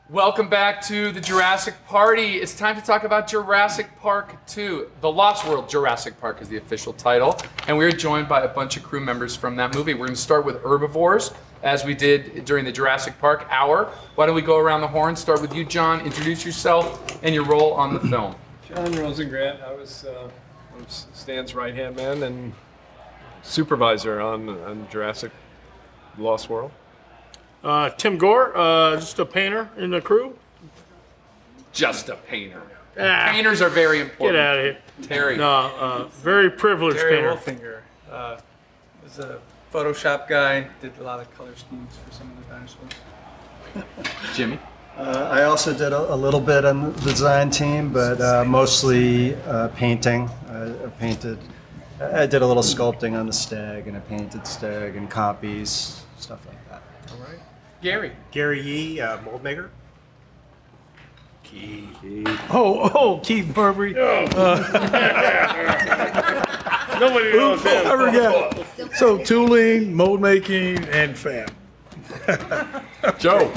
Welcome back to the Jurassic Party. It's time to talk about Jurassic Park 2. The Lost World Jurassic Park is the official title. And we're joined by a bunch of crew members from that movie. We're going to start with herbivores, as we did during the Jurassic Park hour. Why don't we go around the horn? Start with you, John. Introduce yourself and your role on the film. John Rosengrant. I was Stan's right-hand man and supervisor on Jurassic Lost World. Tim Gore, just a painter in the crew. Just a painter. Painters are very important. Get out of here. Terry. No, very privileged Terry painter. Wolfinger was a Photoshop guy, did a lot of color schemes for some of the dinosaurs. Jimmy. I also did a little bit on the design team, but mostly painting. I did a little sculpting on the Steg, and I painted Steg and Compys, stuff like that. All right. Gary. Gary Yee, mold maker. Keith Burberry. Nobody knows him. I forget. So tooling, mold making, and fab. Joe.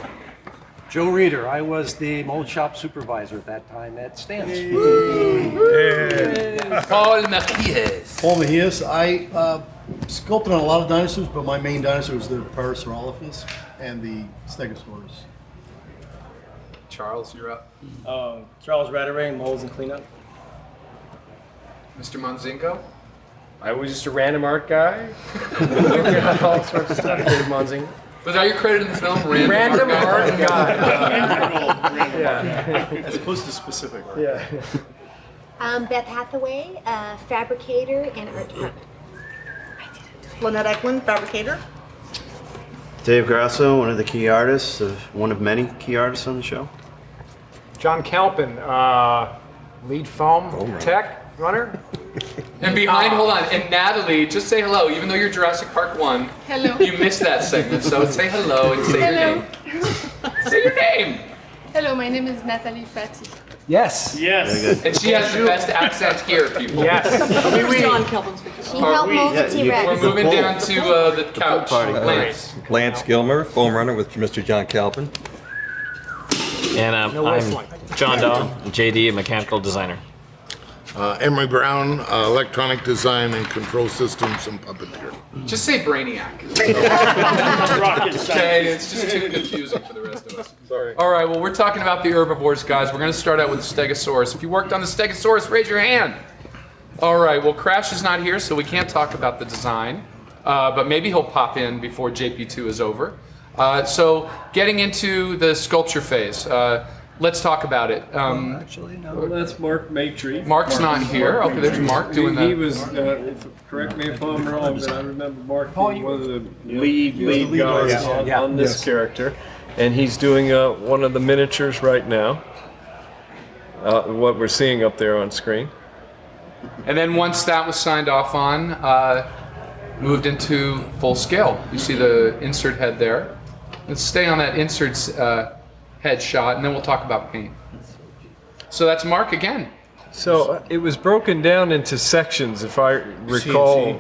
Joe Reeder. I was the mold shop supervisor at that time at Stan's. Paul Macias. Paul Macias. I sculpted on a lot of dinosaurs, but my main dinosaur was the Parasaurolophus and the Stegosaurus. Charles, you're up. Charles Rattering, molds and cleanup. Mr. Monzingo. I was just a random art guy. All sorts of stuff. David Monzingo. Was that your credit in the film? Random art guy. As opposed to specific art. Yeah. Beth Hathaway, fabricator and art department. Lynette Eklund, fabricator. Dave Grasso, one of the key artists, one of many key artists on the show. John Calpin, lead foam tech runner. And behind, hold on, and Natalie, just say hello, even though you're Jurassic Park 1. Hello. You missed that segment, so say hello and say your name. Say your name! Hello, my name is Natalie Fati. Yes. Yes. And she has the best accent here, people. Yes. John Kelvin's speaking. She helped mold the T-Rex. We're moving down to the couch. Lance. Lance Gilmer, foam runner with Mr. John Calpin. And I'm John Dahl, JD, mechanical designer. Emery Brown, electronic design and control systems and puppeteer. Just say Brainiac. Okay, it's just too confusing for the rest of us. Sorry. All right, well, we're talking about the herbivores, guys. We're going to start out with the Stegosaurus. If you worked on the Stegosaurus, raise your hand. All right, well, Crash is not here, so we can't talk about the design. But maybe he'll pop in before JP2 is over. So getting into the sculpture phase. Let's talk about it. Actually, no. Well, that's Mark Maitrey. Mark's not here. Okay, there's Mark doing that. He was, correct me if I'm wrong, but I remember Mark being one of the lead guys on this character. And he's doing one of the miniatures right now. What we're seeing up there on screen. And then once that was signed off on, moved into full scale. You see the insert head there. Let's stay on that insert's head shot, and then we'll talk about paint. So that's Mark again. So it was broken down into sections, if I recall.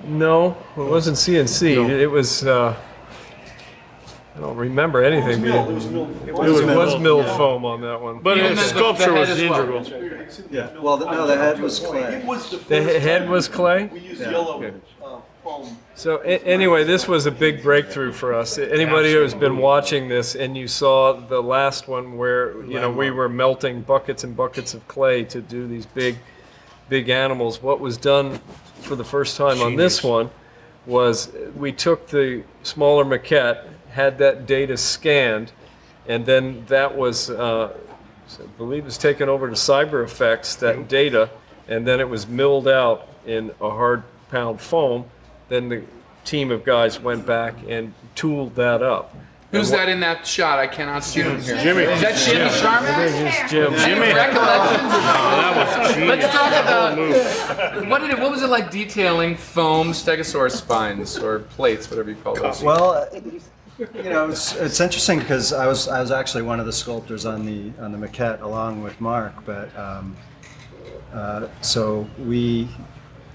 No, it wasn't CNC. No. It was. I don't remember anything. It was milled. It was milled foam on that one. But Even the the sculpture head was as well. integral. Yeah. Well, no, the head was clay. It was the first The head time was clay. we used yellow foam. So anyway, this was a big breakthrough for us. Anybody who has been watching this and you saw the last one where we were melting buckets and buckets of clay to do these big animals, what was done for the first time on this one was we took the smaller maquette, had that data scanned, and then that was I believe it was taken over to Cyber Effects, that data, and then it was milled out in a hard pound foam. Then the team of guys went back and tooled that up. Who's that in that shot? I cannot see him here. Jimmy. Is that Jimmy Sharman? It's Jim. Jimmy. Let's talk about what was it like detailing foam Stegosaurus spines or plates, whatever you call those. Well, it's interesting because I was actually one of the sculptors on the maquette along with Mark, but so we,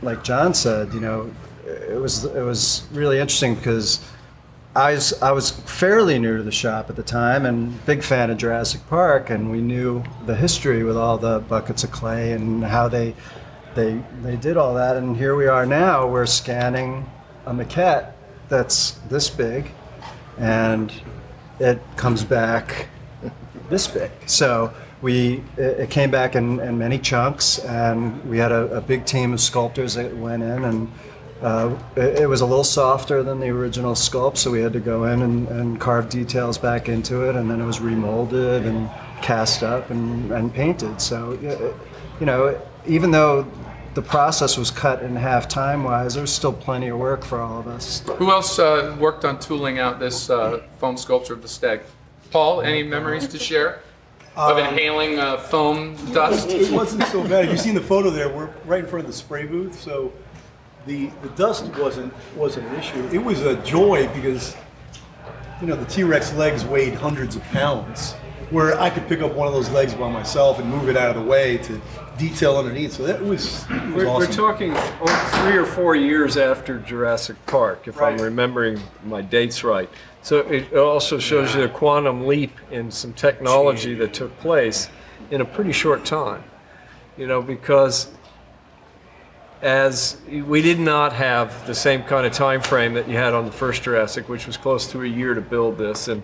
like John said, it was really interesting because I was fairly new to the shop at the time and big fan of Jurassic Park, and we knew the history with all the buckets of clay and how they did all that. And here we are now, we're scanning a maquette that's this big, and it comes back this big. So it came back in many chunks, and we had a big team of sculptors that went in, and it was a little softer than the original sculpt, so we had to go in and carve details back into it, and then it was remolded and cast up and painted. So, you know, even though the process was cut in half time-wise, there was still plenty of work for all of us. Who else worked on tooling out this foam sculpture of the stag? Paul, any memories to share of inhaling foam dust? It wasn't so bad. If you've seen the photo there, we're right in front of the spray booth, so the dust wasn't an issue. It was a joy because, you know, the T-Rex legs weighed hundreds of pounds, where I could pick up one of those legs by myself and move it out of the way to detail underneath. So that was awesome. We're talking 3 or 4 years after Jurassic Park, if I'm remembering my dates right. So it also shows you the quantum leap in some technology that took place in a pretty short time. You know, because as we did not have the same kind of time frame that you had on the first Jurassic, which was close to a year to build this, and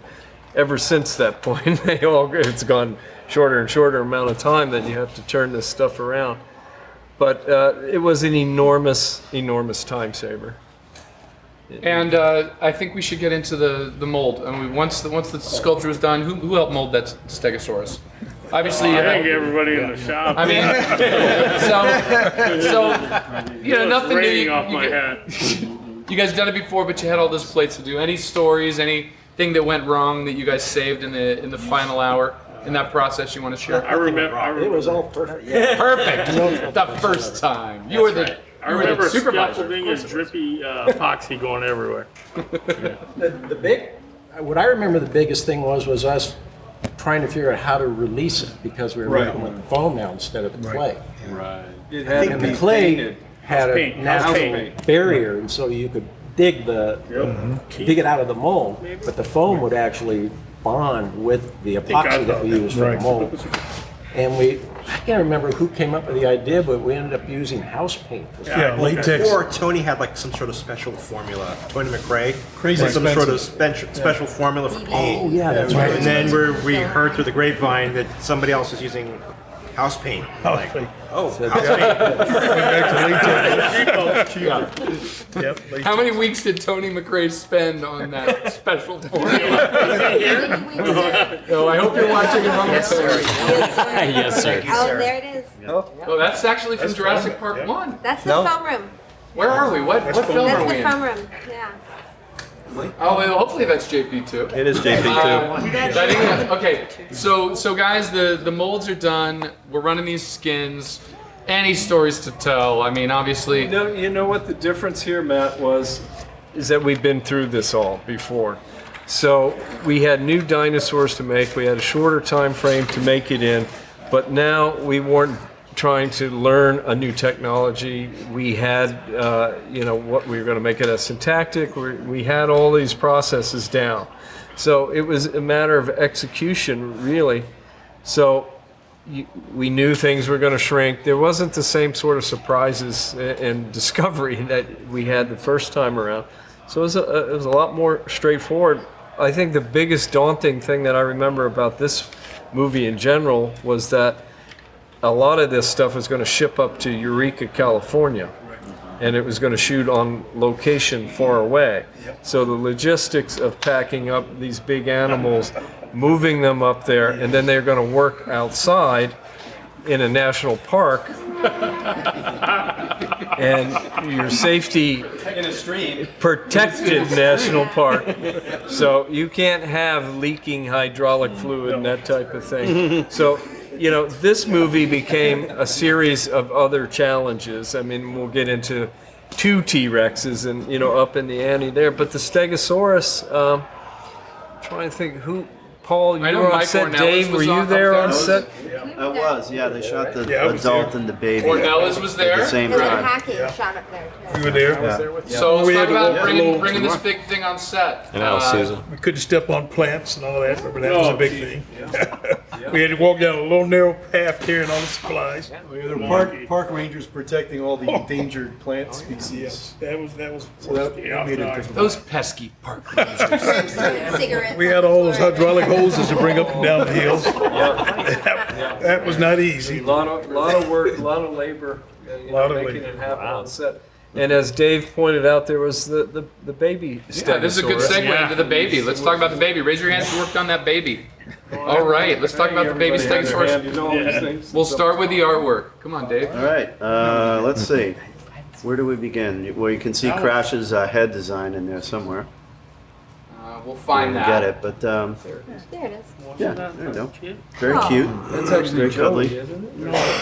ever since that point, it's gone shorter and shorter amount of time that you have to turn this stuff around. But it was an enormous time saver. And I think we should get into the mold. I mean, once the sculpture was done, who helped mold that Stegosaurus? Obviously, I think everybody in the shop. I mean, so you know, nothing new. Off my hat. You guys done it before, but you had all those plates to do. Any stories, anything that went wrong that you guys saved in the final hour in that process you want to share? I remember. It was all perfect. Yeah. Perfect. The first time you were the. I remember scaffolding and drippy epoxy going everywhere. What I remember the biggest thing was us trying to figure out how to release it because we were working with foam now instead of the clay. Right. And the clay had a natural barrier, and so you could dig it out of the mold, but the foam would actually bond with the epoxy that we used for the mold. And I can't remember who came up with the idea, but we ended up using house paint. Latex. Before, Tony had like some sort of special formula. Tony McRae. Crazy some expensive. sort of special formula for paint. Oh, yeah, that's right. And then we heard through the grapevine that somebody else was using house paint. House paint. House Yep. How many weeks did Tony McRae spend on that special formula? No, I hope you're watching it on the Yes, sir. Oh, there it is. Oh, that's actually from Jurassic Park 1. That's the foam room. Where are we? What film are That's we the in? foam room. Yeah. Oh, well, hopefully that's JP too. It is JP too. Okay, so guys, the molds are done. We're running these skins. Any stories to tell? I mean, obviously. You know what the difference here, Matt, is that we've been through this all before. So we had new dinosaurs to make. We had a shorter time frame to make it in, but now we weren't trying to learn a new technology. We had, what we were going to make it a syntactic. We had all these processes down. So it was a matter of execution, really. So we knew things were going to shrink. There wasn't the same sort of surprises and discovery that we had the first time around. So it was a lot more straightforward. I think the biggest daunting thing that I remember about this movie in general was that a lot of this stuff was going to ship up to Eureka, California, and it was going to shoot on location far away. So the logistics of packing up these big animals, moving them up there, and then they're going to work outside in a national park, and your safety In a stream. protected national park. So you can't have leaking hydraulic fluid and that type of thing. So, this movie became a series of other challenges. I mean, we'll get into 2 T-Rexes and, up in the ante there. But the Stegosaurus, I'm trying to think Paul, I you know were on Mike set. Ornelas Dave, were was you up there there. on set? I was, yeah. They shot the Yeah, I was adult there. and the baby. Ornelas was there. At the same And then time. Hacky shot up there too. You were there? So let's We talk had about to bringing this big thing on set. We couldn't step on plants and all that. Remember that was a big thing. We had to walk down a little narrow path carrying all the supplies. There were park rangers protecting all the endangered plant species. That was. So that made it difficult. Those pesky park Cigarettes. We had all those hydraulic hoses to bring up and down the hills. That was not easy. A lot of work, a lot of labor, Lot of making labor. it happen on set. And as Dave pointed out, there was the baby. Yeah, this is a good Stegosaurus. segue into the baby. Let's talk about the baby. Raise your hands who worked on that baby. All right, let's talk about the baby Stegosaurus. We'll start with the artwork. Come on, Dave. All right, let's see. Where do we begin? Well, you can see Crash's head design in there somewhere. We'll find We'll that. get it, but There it is. yeah, there you go. Very Oh. cute. That's actually Very cuddly. Joey, isn't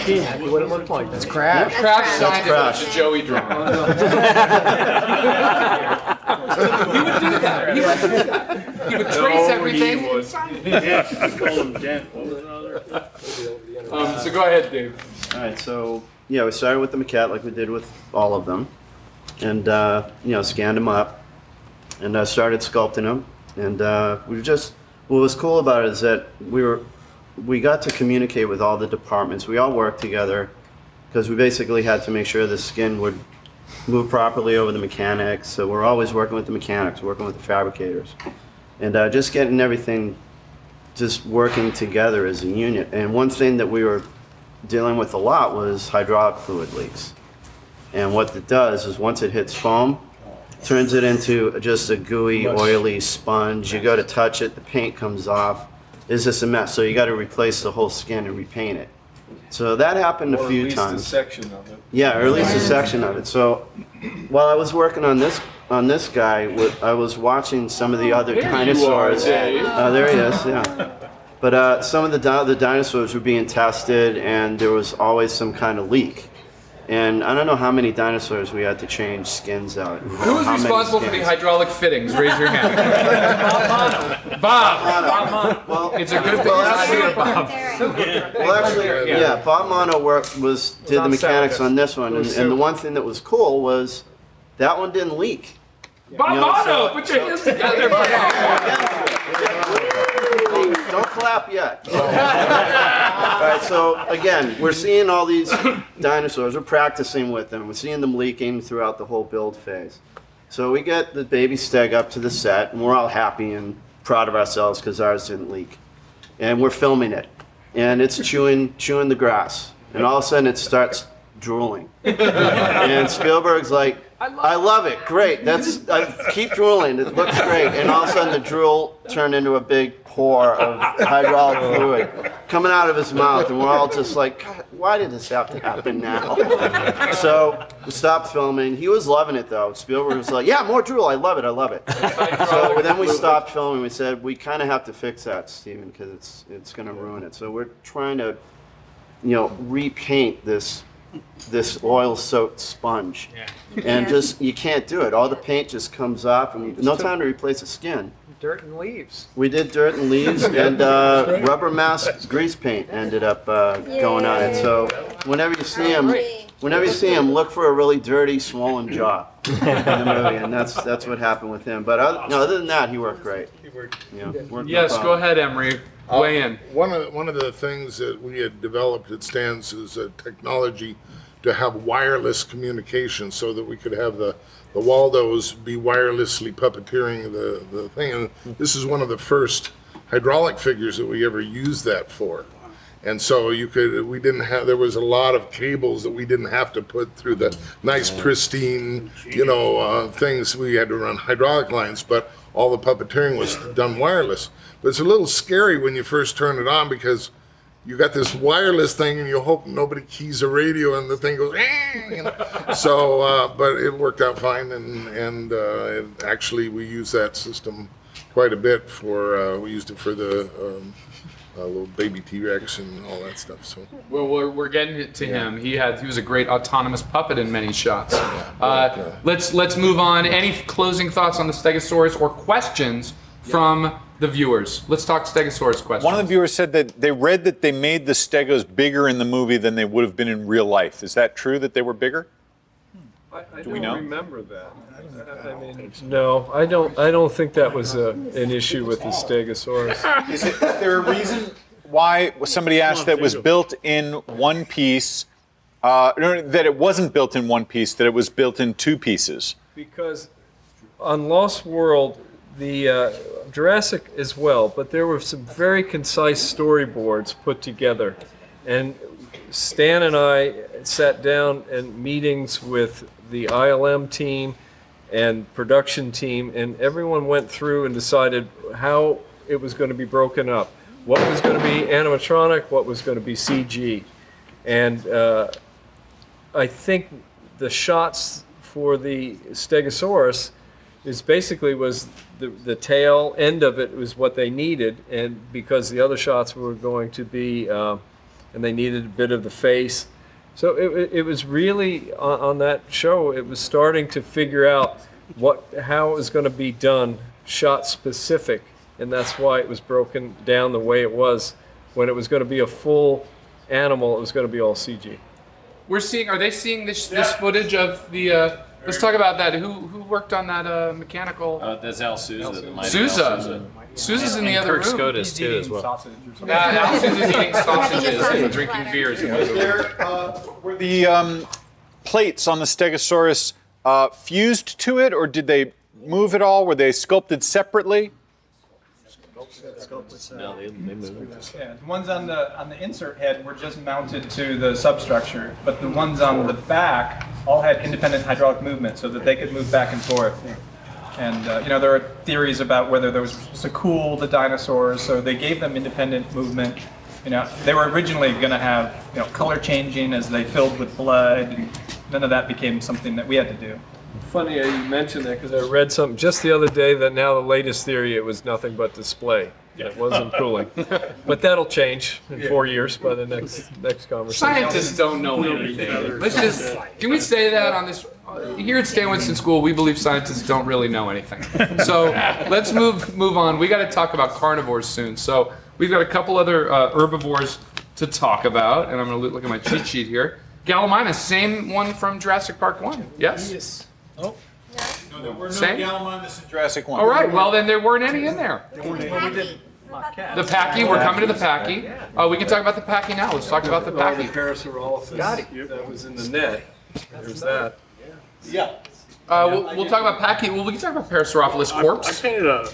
it? What it looked like. It's Crash. Crash signed it, Crash. it's a Joey drawing. He would do that. He would trace everything. So go ahead, Dave. All right, so yeah, we started with the maquette like we did with all of them, and scanned them up, and started sculpting them. And what was cool about it is that we got to communicate with all the departments. We all worked together because we basically had to make sure the skin would move properly over the mechanics. So we're always working with the mechanics, working with the fabricators, and just getting everything just working together as a unit. And one thing that we were dealing with a lot was hydraulic fluid leaks. And what it does is once it hits foam, turns it into just a gooey, oily sponge. You go to touch it, the paint comes off. It's just a mess. So you got to replace the whole skin and repaint it. So that happened a few Or at times. least a section of it. Yeah, or at least a section of it. So while I was working on this guy, I was watching some of the other dinosaurs. There he is. Yeah. But some of the dinosaurs were being tested, and there was always some kind of leak. And I don't know how many dinosaurs we had to change skins out. Who was responsible for the hydraulic fittings? Raise your hand. Bob. Well, It's a good thing you're not here, Bob. Well, actually, yeah, Bob Mono did the mechanics on this one, and the one thing that was cool was that one didn't leak. Bob You know, Mono, so- put your hands together. Don't clap yet. All right, so again, we're seeing all these dinosaurs. We're practicing with them. We're seeing them leaking throughout the whole build phase. So we get the baby Steg up to the set, and we're all happy and proud of ourselves because ours didn't leak. And we're filming it, and it's chewing the grass, and all of a sudden it starts drooling. And Spielberg's like, I love it. Great. Keep drooling. It looks great. And all of a sudden, the drool turned into a big pour of hydraulic fluid coming out of his mouth, and we're all just like, God, why did this have to happen now? So we stopped filming. He was loving it though. Spielberg was like, yeah, more drool. I love it. I love it. So then we stopped filming. We said we kind of have to fix that, Steven, because it's going to ruin it. So we're trying to, repaint this oil-soaked sponge, and just you can't do it. All the paint just comes off, and no time to replace the skin. Dirt and leaves. We did dirt and leaves, and rubber mask grease paint ended up going on it. So whenever you see him, look for a really dirty, swollen jaw in the movie, and that's what happened with him. But other than that, he worked great. Yes, go ahead, Emery. Weigh in. One of the things that we had developed at Stan's is a technology to have wireless communication, so that we could have the Waldos be wirelessly puppeteering the thing. And this is one of the first hydraulic figures that we ever used that for. And so there was a lot of cables that we didn't have to put through the nice pristine, things. We had to run hydraulic lines, but all the puppeteering was done wireless. But it's a little scary when you first turn it on, because you got this wireless thing and you hope nobody keys a radio and the thing goes, So, but it worked out fine, and actually we use that system quite a bit we used it for the little baby T-Rex and all that stuff. So. Well, we're getting to him. He was a great autonomous puppet in many shots. Let's move on. Any closing thoughts on the Stegosaurus or questions from the viewers. Let's talk Stegosaurus questions. One of the viewers said that they read that they made the Stegos bigger in the movie than they would have been in real life. Is that true that they were bigger? I Do we don't know? remember that. I mean, no, I don't think that was an issue with the Stegosaurus. Is there a reason why somebody asked that it was built in one piece, that it wasn't built in one piece, that it was built in two pieces? Because on Lost World, the Jurassic as well, but there were some very concise storyboards put together. And Stan and I sat down in meetings with the ILM team and production team, and everyone went through and decided how it was going to be broken up. What was going to be animatronic, what was going to be CG. And I think the shots for the Stegosaurus is basically was the tail end of it was what they needed, and because the other shots were going to be, and they needed a bit of the face. So it was really, on that show, it was starting to figure out how it was going to be done, shot specific, and that's why it was broken down the way it was. When it was going to be a full animal, it was going to be all CG. Are they seeing this footage of the, let's talk about that. Who worked on that mechanical? That's Al Souza. Souza. Souza's in the other room. Kirk Scotus too as well. Al Souza's eating sausages and drinking beers. Were the plates on the Stegosaurus fused to it, or did they move at all? Were they sculpted separately? No, they moved. Yeah, the ones on the insert head were just mounted to the substructure, but the ones on the back all had independent hydraulic movement so that they could move back and forth. And there are theories about whether there was supposed to cool the dinosaurs, so they gave them independent movement. They were originally going to have color changing as they filled with blood, and none of that became something that we had to do. Funny you mentioned that, because I read something just the other day that now the latest theory, it was nothing but display. It wasn't cooling. But that'll change in 4 years by the next conversation. Scientists don't know anything. Can we say that on this? Here at Stan Winston School, we believe scientists don't really know anything. So let's move on. We got to talk about carnivores soon. So we've got a couple other herbivores to talk about, and I'm going to look at my cheat sheet here. Gallimimus, same one from Jurassic Park 1, yes? Yes. Oh. No, there were no Same? Gallimimus in Jurassic 1. All right, well then there weren't any in there. There weren't any. The Pachy, we're coming to the Pachy. We can talk about the Pachy now. Let's talk about the Pachy. Parasaurolophus. Got it. That was in the net. There's that. Yeah. We'll talk about Pachy. Well, we can talk about Parasaurolophus corpse. I painted a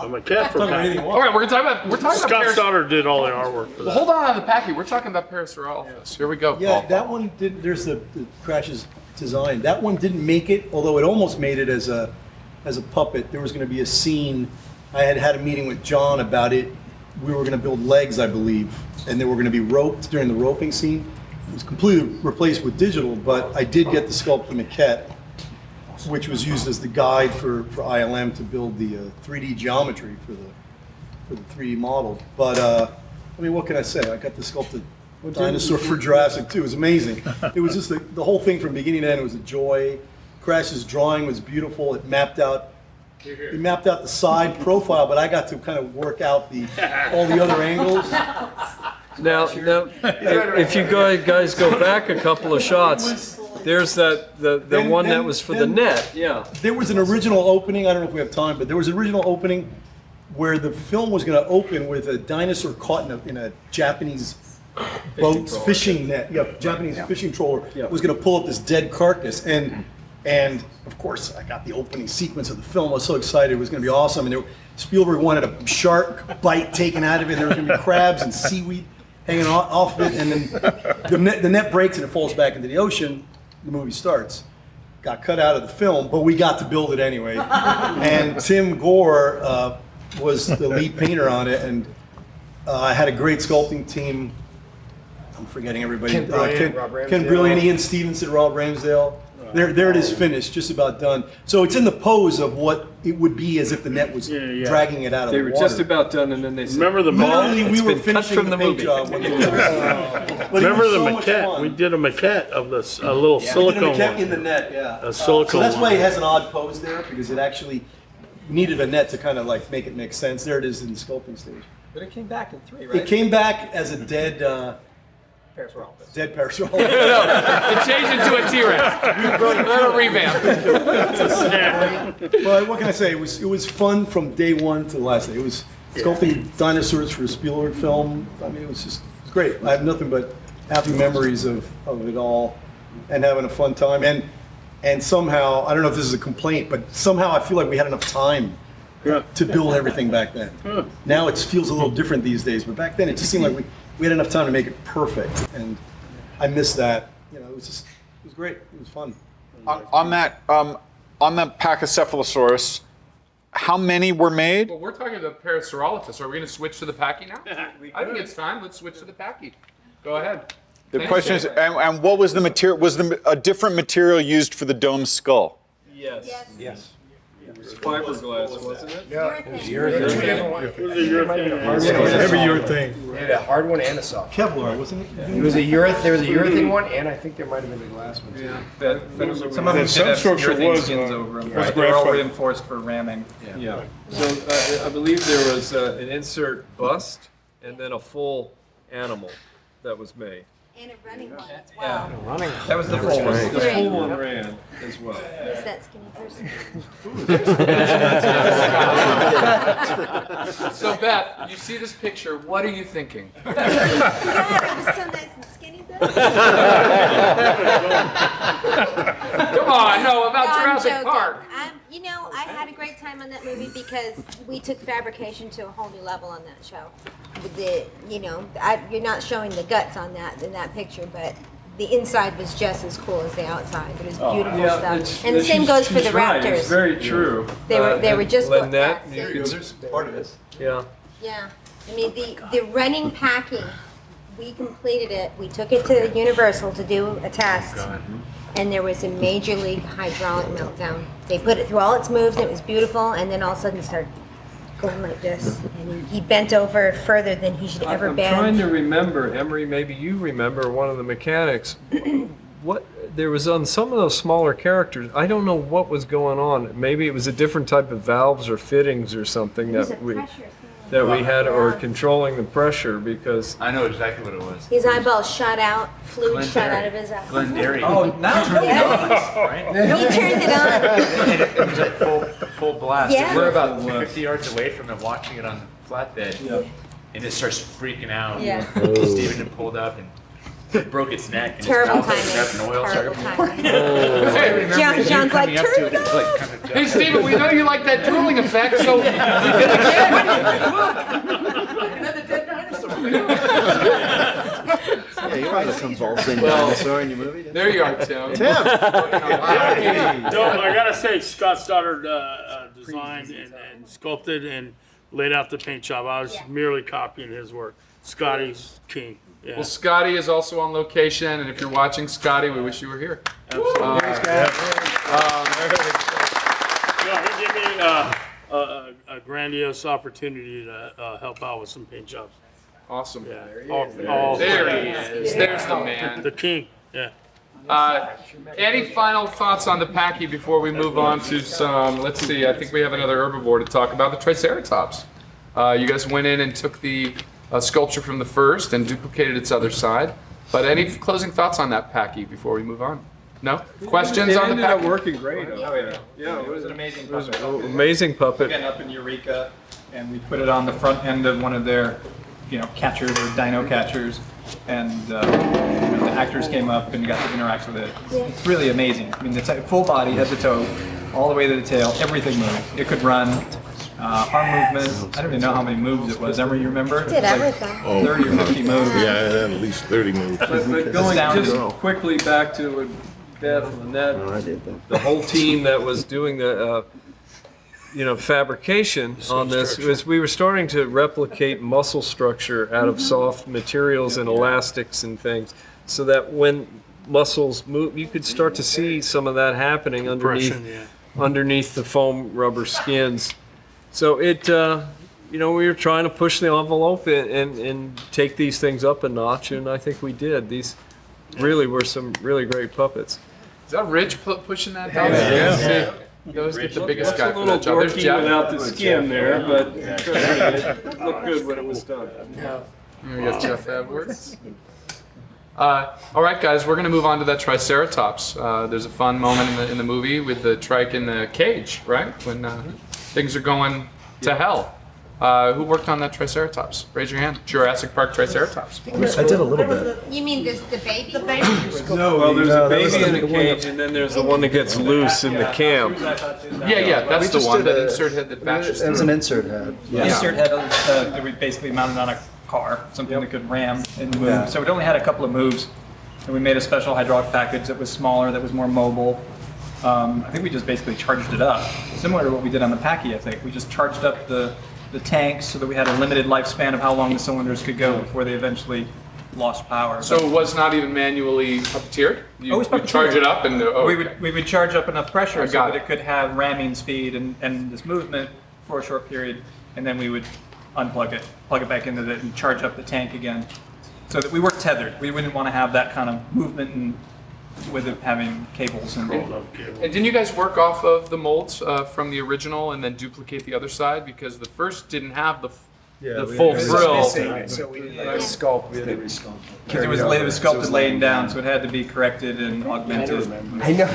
maquette for Pachy. All right, we're talking about Scott Stoddard did all the artwork for that. Well, hold on the Pachy. We're talking about Parasaurolophus. Here we go. Yeah, Paul. that one did. There's the Crash's design. That one didn't make it, although it almost made it as a puppet. There was going to be a scene. I had a meeting with John about it. We were going to build legs, I believe, and they were going to be roped during the roping scene. It was completely replaced with digital, but I did get to sculpt the maquette, which was used as the guide for ILM to build the 3D geometry for the 3D model. But I mean, what can I say? I got to sculpt a dinosaur for Jurassic 2. It was amazing. It was just the whole thing from beginning to end. It was a joy. Crash's drawing was beautiful. It mapped out the side profile, but I got to kind of work out all the other angles. Now, if you guys go back a couple of shots, there's the one that was for the net. Yeah. There was an original opening. I don't know if we have time, but there was an original opening where the film was going to open with a dinosaur caught in a Japanese boat fishing net. Yeah, Japanese fishing trawler was going to pull up this dead carcass, and of course, I got the opening sequence of the film. I was so excited. It was going to be awesome. And Spielberg wanted a shark bite taken out of it. And there was going to be crabs and seaweed hanging off of it. And then the net breaks and it falls back into the ocean. The movie starts. Got cut out of the film, but we got to build it anyway. And Tim Gore was the lead painter on it. And I had a great sculpting team. I'm forgetting everybody. Ken Brilliant, Ian Stevenson, Rob Ramsdale. There it is, finished, just about done. So it's in the pose of what it would be as if the net was dragging it out of the water. They were just about done, and then they said, "Remember the literally, we were cut finishing from the paint movie." job. Remember the maquette? We did a maquette of this, a little silicone we did a maquette one. in the net, yeah. A silicone so that's why one. it has an odd pose there, because it actually, needed a net to kind of like make it make sense. There it is in the sculpting stage. But it came back in 3, right? It came back as a dead Parasaurolophus. dead Parasaurolophus. It changed into a T-Rex. A revamp. Well, what can I say? It was fun from day one to the last day. It was sculpting dinosaurs for a Spielberg film. I mean, it was great. I have nothing but happy memories of it all, and having a fun time. And somehow, I don't know if this is a complaint, but somehow I feel like we had enough time to build everything back then. Now it feels a little different these days, but back then it just seemed like we had enough time to make it perfect, and I miss that. You know, it was great. It was fun. On that Pachycephalosaurus, how many were made? Well, we're talking about Parasaurolophus. Are we going to switch to the Pachy now? I think it's time. Let's switch to the Pachy. Go ahead. The question is, and what was the material? Was a different material used for the dome skull? Yes. Yes. It was fiberglass, wasn't it? Yeah. It was urethane. It was a urethane. Heavy urethane. They had a hard one and a soft. Kevlar, wasn't it? There was a urethane one, and I think there might have been a glass one. Yeah. Some of them did have urethane skins over them. Right? They're all reinforced for ramming. Yeah. So I believe there was an insert bust and then a full animal that was made. And a running one as Yeah. well. That was the full one. The full one ran as well. Who's that skinny person? So Beth, you see this picture. What are you thinking? God, it was so nice and skinny though. Come on, no, about No, I'm Jurassic joking. Park. You know, I had a great time on that movie because we took fabrication to a whole new level on that show. With the, you're not showing the guts on that in that picture, but the inside was just as cool as the outside. It was beautiful stuff. And the same goes for the Right, Raptors. it's very true. They were just Lynette, There's part of this. yeah. Yeah, I mean the running packing, we completed it. We took it to Universal to do a test, and there was a major league hydraulic meltdown. They put it through all its moves, and it was beautiful, and then all of a sudden it started going like this, and he bent over further than he should ever I'm bend. trying to remember, Emery, maybe you remember one of the mechanics. What there was on some of those smaller characters, I don't know what was going on. Maybe it was a different type of valves or fittings or something that we had, or controlling the pressure, because I know exactly what it was. His eyeballs shot out, fluid shot out of his eye. Glenderry. Oh, now Right? He turned it on. It was at full blast. Yeah. We're about 50 yards away from it, watching it on the flatbed, and it starts freaking out. Yeah. Steven had pulled up and broke its neck. And Terrible its mouth started timing. grabbing oil. Terrible Started- timing. I remember you John's like, coming up to turn it, it was like kind of Hey, Steven, we know you like that drooling effect, so we did it again. Another dead dinosaur. Yeah, you are the convulsing dinosaur in your movie. There you are, Tim. Tim. I gotta say, Scott Stoddard designed and sculpted and laid out the paint job. I was merely copying his work. Scotty's king. Yeah. Well, Scotty is also on location, and if you're watching, Scotty, we wish you were here. Absolutely. He gave me a grandiose opportunity to help out with some paint jobs. Awesome. Yeah. There he is. There's the man. The king. Yeah. Any final thoughts on the Pachy before we move on to some, let's see, I think we have another herbivore to talk about, the Triceratops. You guys went in and took the sculpture from the first and duplicated its other side. But any closing thoughts on that Pachy before we move on? No? Questions on the It ended up Pachy? working great. Yeah, it was an amazing It was puppet. an amazing puppet. Again, up in Eureka, and we put it on the front end of one of their, catchers or dino catchers, and the actors came up and got to interact with it. It's really amazing. I mean, it's full body, head to toe, all the way to the tail. Everything moved. It could run. Arm movement. I don't even know how many moves it was. Emery, you remember? It did everything. 30 or 50 moves. Yeah, at least 30 moves. But going just quickly back to Beth and Lynette, the whole team that was doing the fabrication on this was we were starting to replicate muscle structure out of soft materials and elastics and things, so that when muscles move, you could start to see some of that happening underneath the foam rubber skins. So it, we were trying to push the envelope and take these things up a notch, and I think we did. These really were some really great puppets. Is that Rich pushing that? Yeah. You always get the biggest guy a for little that job. There's dorky Jeff. without the skin there, but it looked good when it was done. We got Jeff Edwards. All right, guys, we're going to move on to that Triceratops. There's a fun moment in the movie with the trike in the cage, right? When things are going to hell. Who worked on that Triceratops? Raise your hand. Jurassic Park Triceratops. I did a little bit. You mean the baby? The baby. Well, there's a baby in a cage, and then there's the one that gets loose in the camp. Yeah, that's the one, that insert head that bashes It was through. an insert head. The insert head that we basically mounted on a car, something that could ram and move. Yeah. So it only had a couple of moves, and we made a special hydraulic package that was smaller, that was more mobile. I think we just basically charged it up, similar to what we did on the Pachy. I think we just charged up the tanks so that we had a limited lifespan of how long the cylinders could go before they eventually lost power. So it was not even manually puppeteered? You, was you charge puppeteered. it up and... We would charge up enough pressure I so got that it could have ramming speed and this movement for a short period, and then we would unplug it, plug it back into it, and charge up the tank again, so that we weren't tethered. We wouldn't want to have that kind of movement and with it having cables and. And didn't you guys work off of the molds from the original and then duplicate the other side? Because the first didn't have the full frill. So we did like sculpt. We had to resculpt. Because it was sculpted laying down, so it had to be corrected and augmented. I know.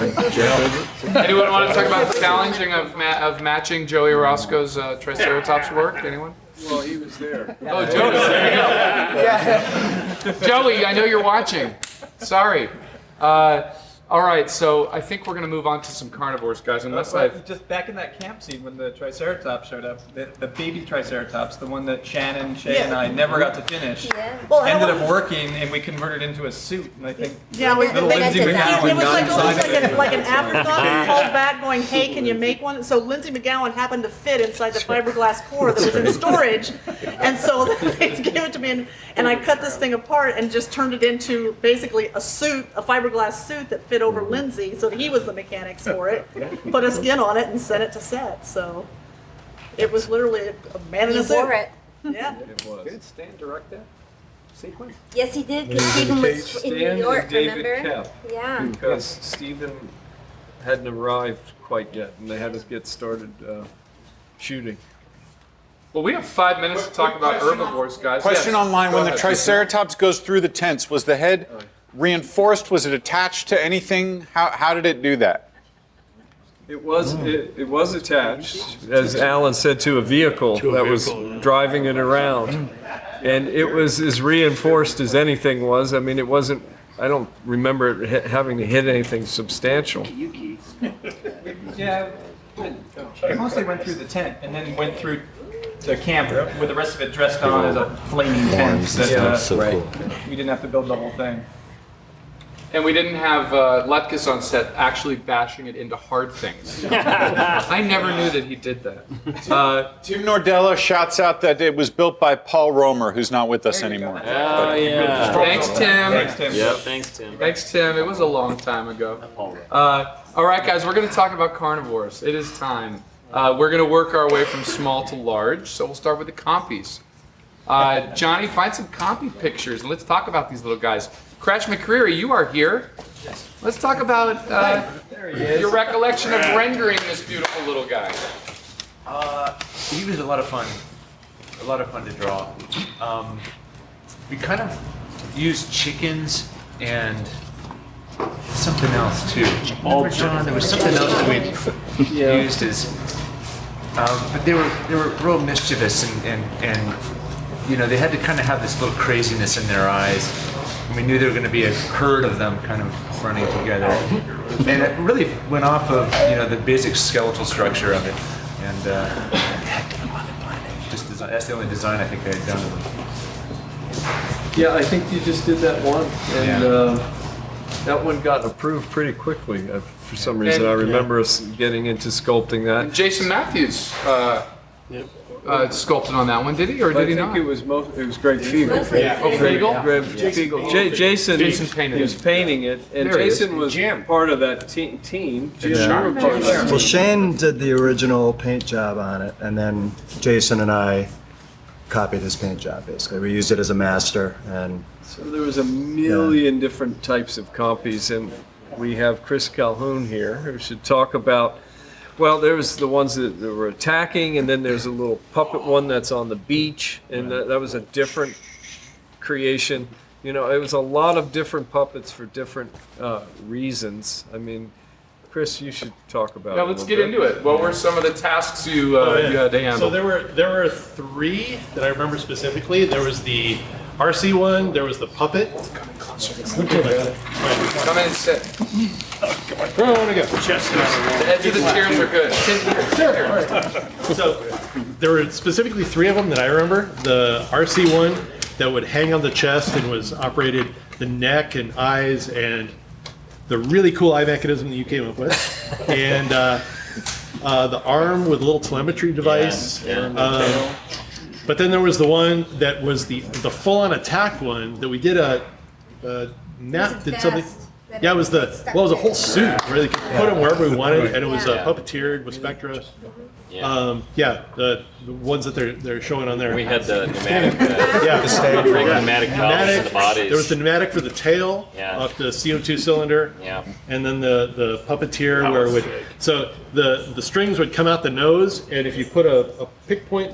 Anyone want to talk about the challenging of matching Joey Orozco's Triceratops work? Anyone? Well, he was there. Oh, Joey, there you go. Joey, I know you're watching. Sorry. All right, so I think we're going to move on to some carnivores, guys, unless Just back in that camp scene when the Triceratops showed up, the baby Triceratops, the one that Shannon, Shay, and I never got to finish, ended up working, and we converted into a suit. And I think little Lindsay McGowan It was got inside like an afterthought. They called back going, hey, can you make one? So Lindsay McGowan happened to fit inside the fiberglass core that was in storage. And so they gave it to me, and I cut this thing apart and just turned it into basically a suit, a fiberglass suit that fit over Lindsay, so he was the mechanics for it. Put a skin on it and sent it to set. So it was literally a man in a suit. wore it. Yeah. It was. Did Stan direct that sequence? Yes, he did. Because Stephen was in New York, David remember? Kep, Yeah. because Stephen hadn't arrived quite yet, and they had to get started shooting. Well, we have 5 minutes to talk about herbivores, guys. Question Yes. online: Go when the ahead. Triceratops goes through the tents, was the head reinforced? Was it attached to anything? How did it do that? It was attached, as Alan said, to a vehicle that was driving it around, and it was as reinforced as anything was. I mean, it wasn't. I don't remember it having to hit anything substantial. Yeah, it mostly went through the tent and then went through the camp with the rest of it dressed on as a flaming tent. We didn't have to build the whole thing. And we didn't have Lutkus on set actually bashing it into hard things. I never knew that he did that. Tim Nordello shouts out that it was built by Paul Romer, who's not with us anymore. Oh, yeah. Thanks, Tim. Thanks, Tim. Yep. Thanks, Tim. Thanks, Tim. It was a long time ago. All right, guys, we're going to talk about carnivores. It is time. We're going to work our way from small to large, so we'll start with the Compys. Johnny, find some Compy pictures, and let's talk about these little guys. Crash McCreary, you are here. Let's talk about your recollection of rendering this beautiful little guy. He was a lot of fun. A lot of fun to draw. We kind of used chickens and something else too. Remember, John? There was something else that we used as, but they were real mischievous and you know, they had to kind of have this little craziness in their eyes. And we knew there were going to be a herd of them kind of running together, and it really went off of, you know, the basic skeletal structure of it. And just design, that's the only design I think I had done of them. Yeah, I think you just did that one, and that one got approved pretty quickly. For some reason, I remember us getting into sculpting that. Jason Matthews sculpted on that one, did he, or did he not? I think it was Greg Fiegel. Oh, Fiegel? Greg Fiegel. Jason painted he was painting it, and Jason was part of that team. Jim, you were part of that Well, team. Shane did the original paint job on it, and then Jason and I copied his paint job, basically. We used it as a master, and So there was a million different types of Compys, and we have Chris Calhoun here, who should talk about. Well, there's the ones that were attacking, and then there's a little puppet one that's on the beach, and that was a different creation. You know, it was a lot of different puppets for different reasons. I mean, Chris, you should talk about it. Yeah, let's get into it. What were some of the tasks you had to handle? So there were 3 that I remember specifically. There was the RC one, there was the puppet. Come in and sit. Where do I want to go? The edge of the chairs are good. Sure. All right. So there were specifically 3 of them that I remember. The RC one that would hang on the chest and was operated the neck and eyes and the really cool eye mechanism that you came up with, and the arm with a little telemetry device. But then there was the one that was the full-on attack one that we did Nat did something. Yeah, it was it was a whole suit where they could put them wherever we wanted, and it was puppeteered with Spectra. The ones that they're showing on there. We had the pneumatic, pneumatic valves in the bodies. There was the pneumatic for the tail, off the CO2 cylinder, and then the puppeteer where it would. So the strings would come out the nose, and if you put a pick point,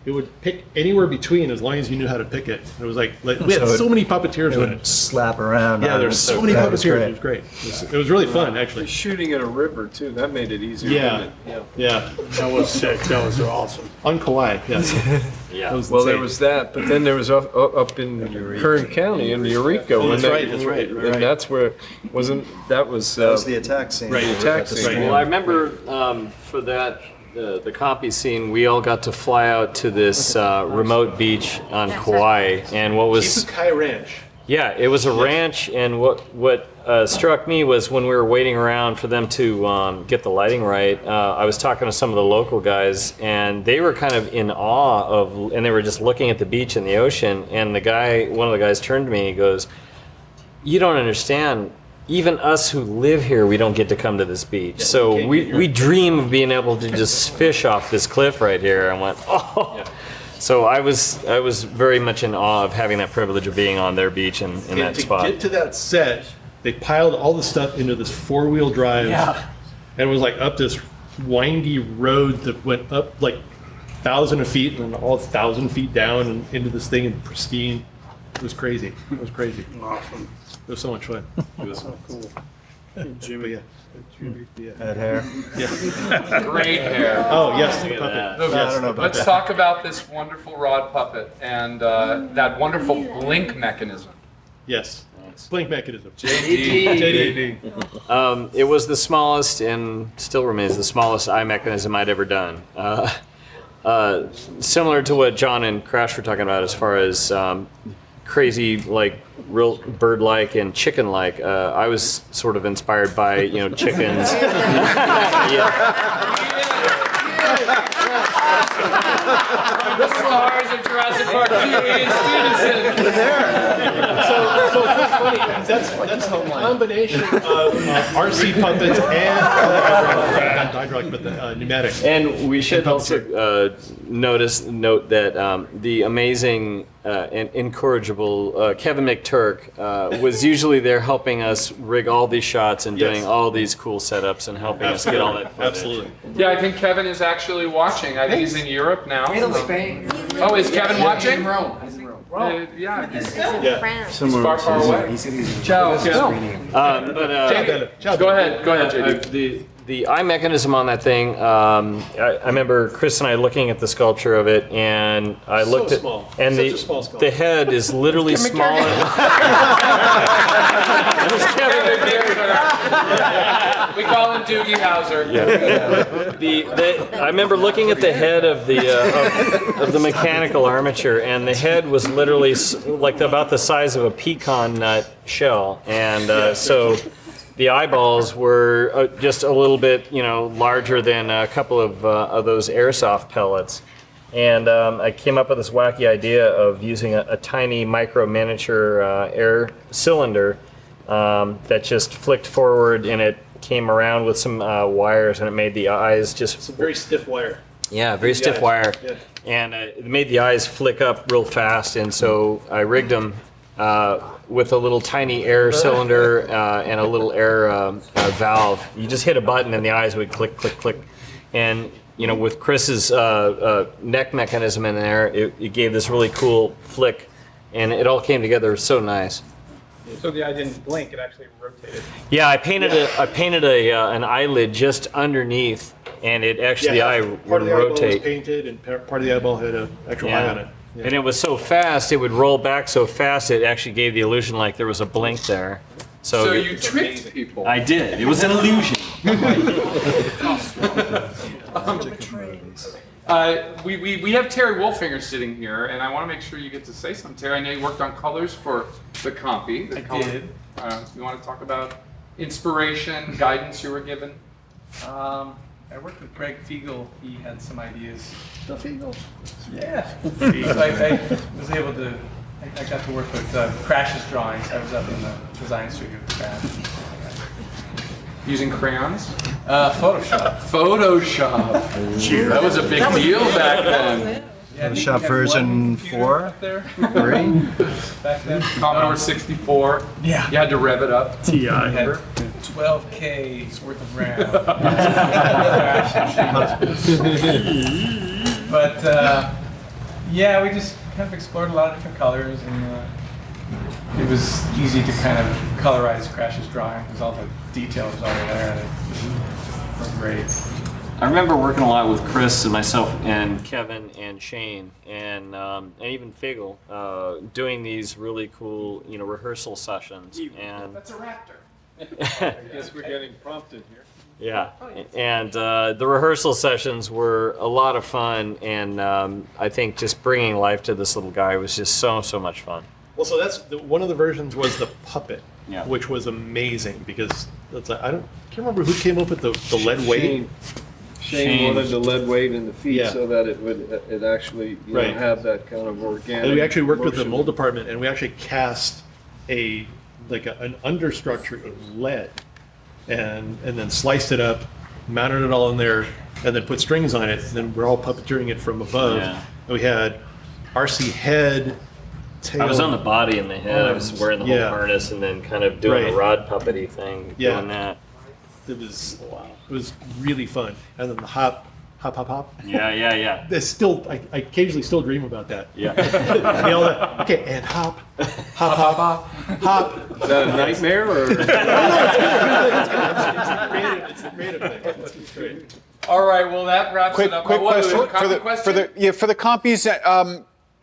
it would pick anywhere between as long as you knew how to pick it. It was like we had so many puppeteers It with would it. slap around. Yeah, there's so many puppeteers. It was great. It was really fun, actually. Shooting at a river too. That made it easier. Yeah. That was sick. That was awesome. On Kauai, yes. Well, there was that, but then there was up in Kern County in Eureka. Oh, that's right. And that's where that was That was the attack scene. Right, the attack scene. Well, I remember for that the Compy scene, we all got to fly out to this remote beach on Kauai, and what was Cape Kai Ranch. Yeah, it was a ranch, and what struck me was when we were waiting around for them to get the lighting right, I was talking to some of the local guys, and they were kind of in awe and they were just looking at the beach and the ocean, and one of the guys turned to me, he goes, "You don't understand. Even us who live here, we don't get to come to this beach. So we dream of being able to just fish off this cliff right here." I went, oh. Yeah. So I was very much in awe of having that privilege of being on their beach in that spot. To get to that set, they piled all the stuff into this 4-wheel drive, and it was like up this windy road that went up like 1,000 feet and then all 1,000 feet down and into this thing in pristine. It was crazy. It was crazy. Awesome. It was so much fun. It was so cool. Jimmy. Had hair. Yeah. Great hair. Oh yes, the puppet. I don't know about Let's talk about this wonderful rod puppet and that wonderful blink mechanism. Yes. Blink mechanism. JD. It was the smallest and still remains the smallest eye mechanism I'd ever done. Similar to what John and Crash were talking about as far as crazy, like real bird-like and chicken-like. I was sort of inspired by, chickens. The stars of Jurassic Park 2, Ian Stevenson. So it's funny. That's a combination of RC puppets and not hydraulic, but the pneumatic. And we should also note that the amazing and incorrigible Kevin McTurk was usually there helping us rig all these shots and doing all these cool setups and helping us get all that footage. Absolutely. Yeah, I think Kevin is actually watching. I think he's in Europe now. He's in Spain. Oh, is Kevin watching? He's in Rome. Yeah, France. he's far, far away. Ciao. Go ahead, JD. The eye mechanism on that thing, I remember Chris and I looking at the sculpture of it, and I looked at, and the head is literally smaller. We call him Doogie Howser. Yeah. I remember looking at the head of the mechanical armature, and the head was literally like about the size of a pecan nut shell, and so. The eyeballs were just a little bit, larger than a couple of those airsoft pellets. And I came up with this wacky idea of using a tiny miniature air cylinder that just flicked forward, and it came around with some wires, and it made the eyes just... It's a very stiff wire. Yeah, very stiff wire. Yeah. And it made the eyes flick up real fast, and so I rigged them with a little tiny air cylinder and a little air valve. You just hit a button and the eyes would click, click, click. And with Chris's neck mechanism in there, it gave this really cool flick, and it all came together so nice. So the eye didn't blink; it actually rotated. Yeah, I painted an eyelid just underneath, and it actually the eye part would of the eyeball was rotate. painted, and part of the eyeball had an actual eye on it. Yeah. And it was so fast; it would roll back so fast it actually gave the illusion like there was a blink there. So you tricked people. I did. It was an illusion. We have Terry Wolfinger sitting here, and I want to make sure you get to say something. Terry, I know you worked on colors for the Compy. I did. You want to talk about inspiration, guidance you were given? I worked with Greg Fiegel. He had some ideas. The Fiegel? Yeah. So I was able to. I got to work with Crash's drawings. I was up in the design studio with Crash. Using crayons? Photoshop. Photoshop. That was a big deal back then. Yeah, Photoshop version 4, 3. Back then. Commodore 64. Yeah. You had to rev it up. TI. Had 12K's worth of RAM. But yeah, we just kind of explored a lot of different colors, and it was easy to kind of colorize Crash's drawing because all the details are there, and it was great. I remember working a lot with Chris and myself and Kevin and Shane and even Figel doing these really cool rehearsal sessions. And that's a Raptor. I guess we're getting prompted here. yeah, and the rehearsal sessions were a lot of fun, and I think just bringing life to this little guy was just so much fun. Well, so that's one of the versions was the puppet, Yeah. which was amazing because that's can't remember who came up with the lead weight. Shane wanted the lead weight in the feet Yeah. so that it actually Right. have that kind of organic. And we actually worked with the motion. mold department, and we actually cast an understructure in lead, and then sliced it up, mounted it all in there, and then put strings on it. And then we're all puppeteering it from above. Yeah. And we had RC head. Tail, I was on the body and the head. I was wearing the whole yeah. harness and then kind of doing Right. a rod puppety thing, Yeah. doing that. It was really fun. And then the hop. Yeah. There's still, I occasionally still dream about that. Yeah. All that, okay, and hop. Is that a nightmare or? It's a creative thing. It's great. All right, well that wraps Quick it up. question Compy for the Compys.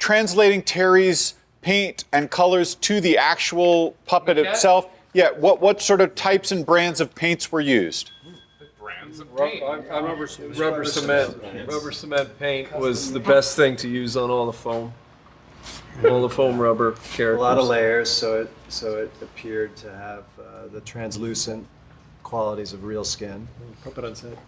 Translating Terry's paint and colors to the actual puppet Maquette? itself. Yeah, what sort of types and brands of paints were used? brands of paint. I remember rubber cement. Rubber cement paint was the best thing to use on all the foam. All the foam rubber characters. A lot of layers, so it appeared to have the translucent qualities of real skin. Puppet on set.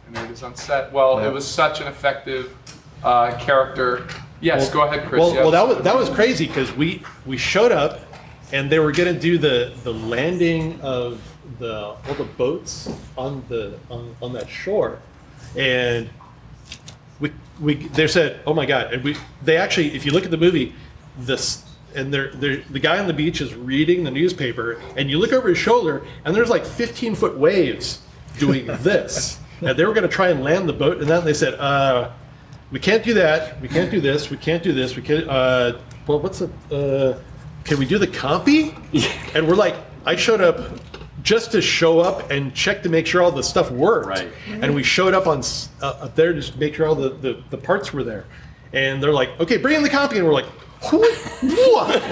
And it is on set. Well, Yeah. it was such an effective character. Yes, go ahead, Chris. Well, that was crazy because we showed up, and they were going to do the landing of all the boats on that shore, and they said, "Oh my God!" And they actually, if you look at the movie, the guy on the beach is reading the newspaper, and you look over his shoulder, and there's like 15-foot waves doing this, and they were going to try and land the boat, and then they said, "We can't do that. We can't do this. We can't do this. We can't." Well, can we do the Compy? And we're like, I showed up just to show up and check to make sure all the stuff worked. Right. And we showed up up there just to make sure all the parts were there. And they're like, okay, bring in the Compy. And we're like, and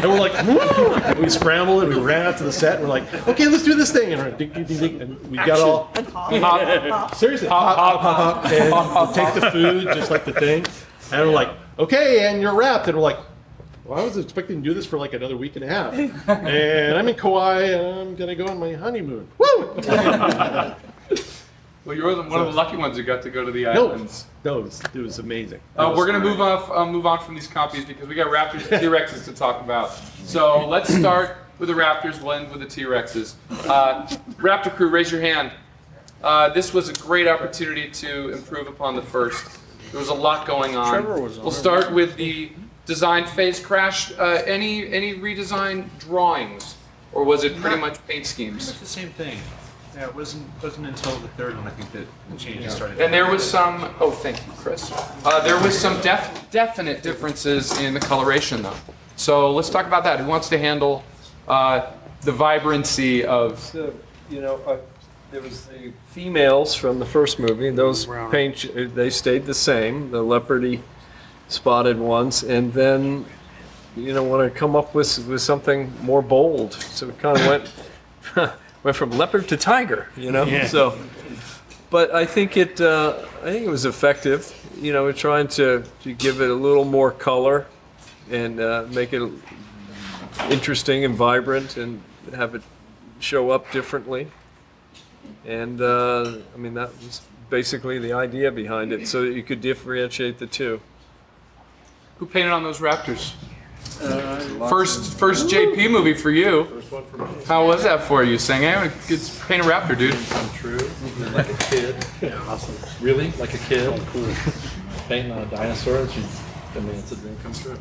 we're like, and we scrambled and we ran out to the set and we're like, okay, let's do this thing. And we're like, ding, ding, ding, ding. And we got all hop. Seriously, hop, and take the food just like the thing. And we're like, okay, and you're wrapped. And we're like, well, I was expecting to do this for like another week and a half. And I'm in Kauai and I'm going to go on my honeymoon. Woo! Well, you're one of the lucky ones who got to go to the islands. No, it was amazing. We're going to move on from these Compys because we got Raptors and T-Rexes to talk about. So let's start with the Raptors, we'll end with the T-Rexes. Raptor crew, raise your hand. This was a great opportunity to improve upon the first. There was a lot going on. Trevor was on We'll there. start with the design phase crash? Any redesign drawings, or was it pretty much paint schemes? It's the same thing. Yeah, it wasn't until the third one I think that the changes started. And there was some. Oh, thank you, Chris. There was some definite differences in the coloration, though. So let's talk about that. Who wants to handle the vibrancy of? So, there was the females from the first movie. Those paint, they stayed the same, the leopardy spotted ones, and then want to come up with something more bold. So it kind of went from leopard to tiger. Yeah. So, but I think it was effective. We're trying to give it a little more color and make it interesting and vibrant and have it show up differently. And that was basically the idea behind it, so that you could differentiate the two. Who painted on those Raptors? First JP movie for you. First one for me. How was that for you? Saying, "Hey, it's paint a Raptor, dude." True. Like a kid. Yeah, awesome. Really, like a kid. Oh, cool. Painting on a dinosaur. It's a dream come true.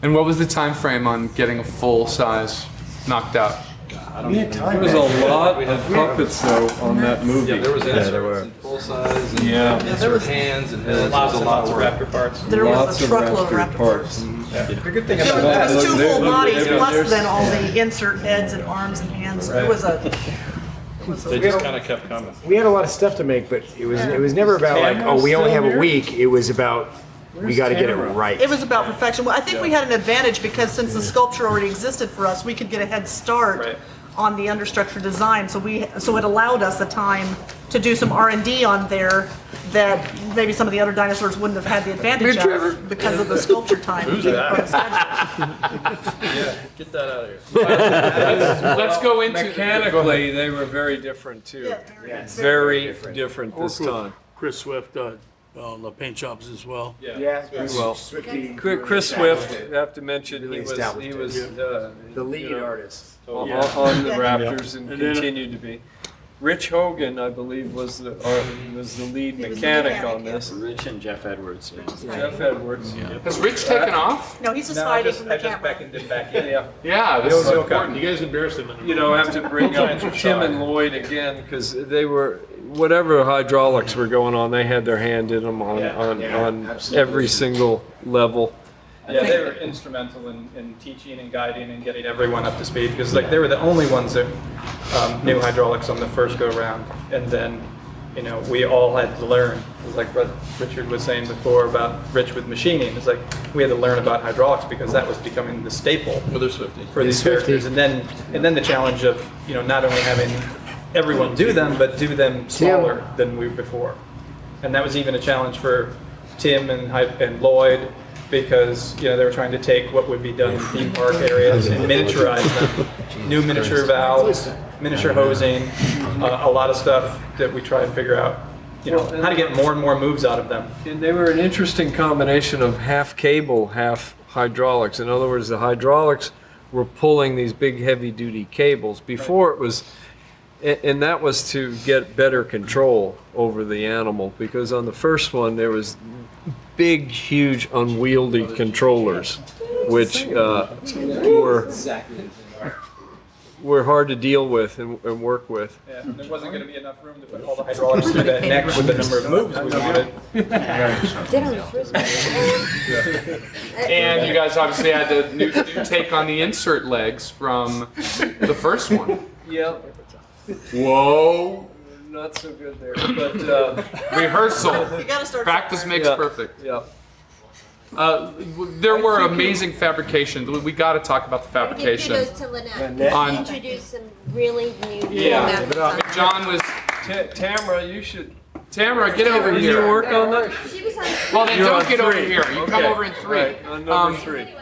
And what was the time frame on getting a full size knocked out? There was a lot of puppets though on that movie. Yeah, there was inserts there were. and full size and there was hands and heads. Lots of Raptor parts. There was a truckload of Raptor parts. The good thing There about that was is two full bodies plus then all the insert heads and arms and hands. It was a. They just kind of kept coming. We had a lot of stuff to make, but it was never about like, oh, we only have a week. It was about we got to get it right. It was about perfection. Well, I think we had an advantage because since the sculpture already existed for us, we could get a head start on the understructure design. So it allowed us the time to do some R&D on there that maybe some of the other dinosaurs wouldn't have had the advantage of because of the sculpture time. Who's that? Yeah, get that out of here. Let's go into mechanically. They were very different too. Yeah, very different this time. Chris Swift on the paint jobs as well. Well, Chris Swift, I have to mention, he was the lead artist on the Raptors and continued to be. Rich Hogan, I believe, was the lead mechanic on this. Rich and Jeff Edwards. Jeff Edwards. Has Rich taken off? No, he's just hiding from the camera. beckoned him back in. Yeah, this is important. You guys embarrassed him. I have to bring up Tim and Lloyd again because they were, whatever hydraulics were going on, they had their hand in them on every single level. Yeah, they were instrumental in teaching and guiding and getting everyone up to speed because they were the only ones that knew hydraulics on the first go round, and then we all had to learn. It was like what Richard was saying before about Rich with machining. It's like we had to learn about hydraulics because that was becoming the staple for these characters, and then the challenge of not only having everyone do them but do them smaller than we before, and that was even a challenge for Tim and Lloyd. Because they were trying to take what would be done in theme park areas and miniaturize them. New miniature valves, miniature hosing, a lot of stuff that we try and figure out, how to get more and more moves out of them. And they were an interesting combination of half cable, half hydraulics. In other words, the hydraulics were pulling these big heavy-duty cables. Before it was, and that was to get better control over the animal. Because on the first one there was big, huge, unwieldy controllers, which were hard to deal with and work with. Yeah, and there wasn't going to be enough room to put all the hydraulics through that neck with the number of moves we wanted. And you guys obviously had the new take on the insert legs from the first one. Yeah. Whoa. Not so good there, but rehearsal. You gotta start Practice somewhere. makes perfect. Yeah. There were amazing fabrications. We got to talk about the fabrication. Give kudos to Lynette. On- Introduced some really new Yeah. methods. John was. Tamara, you should. Tamara, get over Did here. you work on that? She was on Well, then You're don't on get over three. here. You come Okay. over in three. Right, on number 3.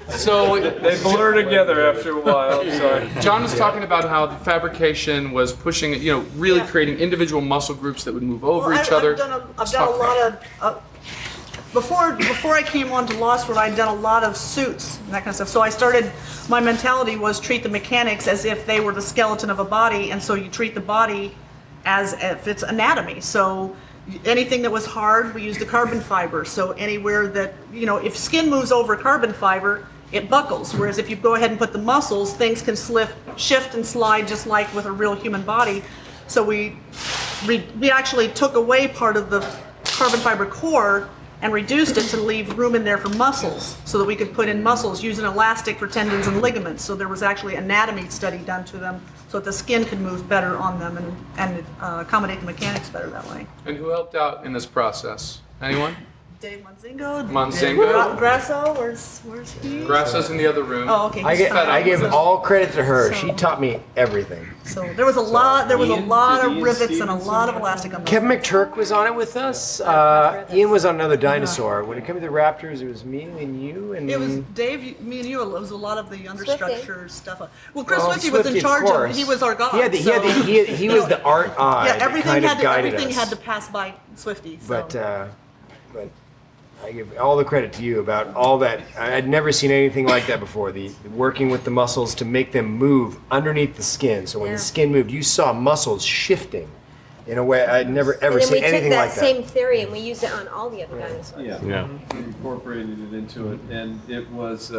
So They blur together after a while. I'm sorry. John was talking about how the fabrication was pushing, really creating individual muscle groups that would move over each other. I've done a lot of. Before I came on to law school, I'd done a lot of suits and that kind of stuff. So I started. My mentality was treat the mechanics as if they were the skeleton of a body, and so you treat the body as if it's anatomy. So anything that was hard, we used the carbon fiber. So anywhere that, if skin moves over carbon fiber, it buckles. Whereas if you go ahead and put the muscles, things can shift and slide just like with a real human body. So we actually took away part of the carbon fiber core and reduced it to leave room in there for muscles, so that we could put in muscles using elastic for tendons and ligaments. So there was actually anatomy study done to them so that the skin could move better on them and accommodate the mechanics better that way. And who helped out in this process? Anyone? Dave Monzingo. Monzingo. Grasso, where's he? Grasso's in the other room. Oh, okay. I give all credit to her. She taught me everything. So there was a lot of rivets and a lot of elastic on those. Kevin McTurk was on it with us. Ian was on another dinosaur. When it came to the Raptors, it was me and you and. It was Dave, me and you. It was a lot of the understructure stuff. Well, Chris Well, Swifty was in Swifty, of charge course. of. He was our god. He was the art eye. Yeah, that everything kind of had guided everything us. had to pass by Swifty. So. But I give all the credit to you about all that. I'd never seen anything like that before. The working with the muscles to make them move underneath the skin. So when the skin moved, you saw muscles shifting in a way I'd never ever seen anything like that. We took that same theory and we used it on all the other dinosaurs. Yeah. We incorporated it into it, and it was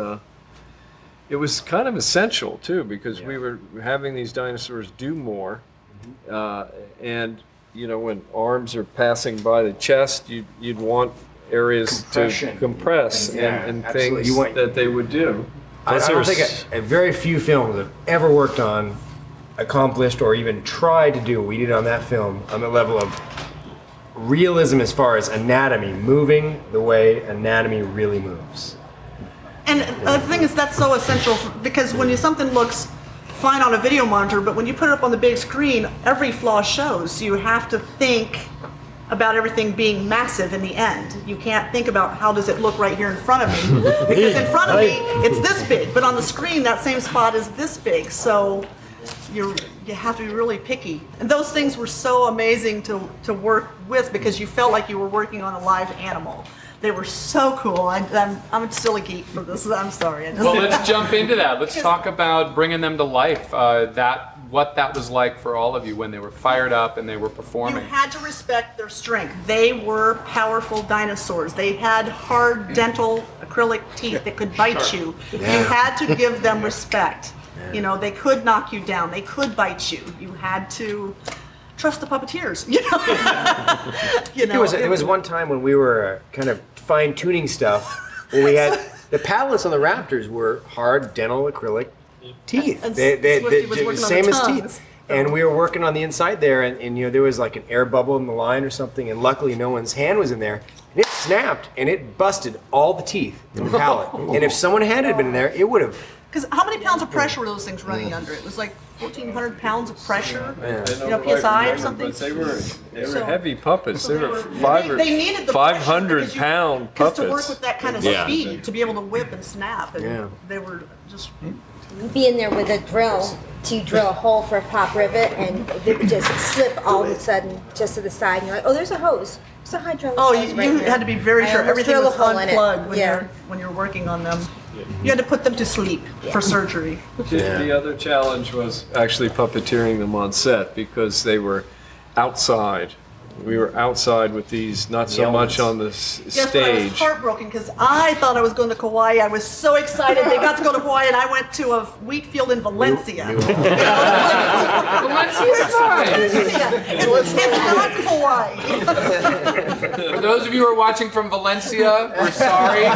kind of essential too, because we were having these dinosaurs do more, and when arms are passing by the chest, you'd want areas to compress and things that they would do. I don't think very few films I've ever worked on, accomplished, or even tried to do what we did on that film on the level of realism as far as anatomy, moving the way anatomy really moves. And the thing is, that's so essential because when something looks fine on a video monitor, but when you put it up on the big screen, every flaw shows. You have to think about everything being massive in the end. You can't think about how does it look right here in front of me, because in front of me it's this big, but on the screen that same spot is this big. So you have to be really picky. And those things were so amazing to work with because you felt like you were working on a live animal. They were so cool. I'm still a geek for this. I'm sorry. Well, let's jump into that. Let's talk about bringing them to life. What that was like for all of you when they were fired up and they were performing. You had to respect their strength. They were powerful dinosaurs. They had hard dental acrylic teeth that could bite you. You had to give them respect. They could knock you down. They could bite you. You had to trust the puppeteers. There was one time when we were kind of fine-tuning stuff when we had the palates on the Raptors were hard dental acrylic teeth. They same as teeth. And we were working on the inside there, and there was like an air bubble in the line or something, and luckily no one's hand was in there. And it snapped, and it busted all the teeth in the palate. And if someone had been in there, it would have. Because how many pounds of pressure were those things running under? It was like 1,400 pounds of pressure, PSI or something. They were heavy puppets. They were they needed the 500-pound puppets. To work with that kind of speed, to be able to whip and snap, and they were just. Be in there with a drill to drill a hole for a top rivet, and it would just slip all of a sudden just to the side. And you're like, oh, there's a hose. There's a hydraulic hose. You had to be very sure everything was unplugged when you're working on them. You had to put them to sleep for surgery. The other challenge was actually puppeteering them on set because they were outside. We were outside with these, not so much on the Yes, but I was stage. heartbroken because I thought I was going to Kauai. I was so excited. They got to go to Hawaii, and I went to a wheat field in Valencia. Valencia's nice. It's not Kauai. For those of you who are watching from Valencia, we're sorry.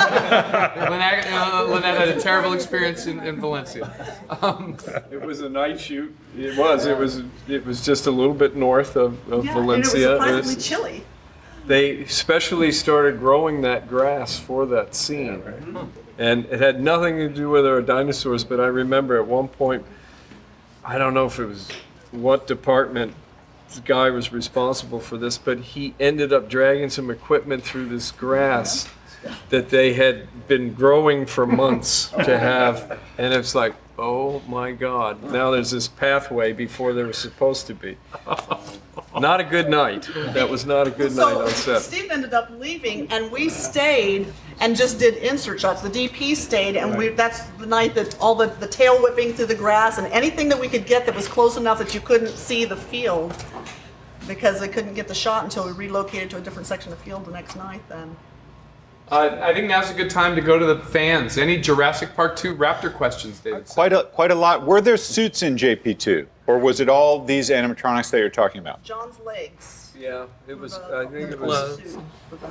Lynette had a terrible experience in Valencia. It was a night shoot. It was just a little bit north of Valencia. And it was surprisingly chilly. They specially started growing that grass for that scene. And it had nothing to do with our dinosaurs, but I remember at one point, I don't know if it was what department the guy was responsible for this, but he ended up dragging some equipment through this grass that they had been growing for months to have, and it's like, oh my God, now there's this pathway before there was supposed to be. Not a good night. That was not a good night on set. Steve ended up leaving, and we stayed and just did insert shots. The DP stayed, and that's the night that all the tail whipping through the grass and anything that we could get that was close enough that you couldn't see the field. because they couldn't get the shot until we relocated to a different section of field the next night then. I think now's a good time to go to the fans. Any Jurassic Park 2 Raptor questions, David? Quite a lot. Were there suits in JP2, or was it all these animatronics that you're talking about? John's legs. Yeah, it was. I think it was.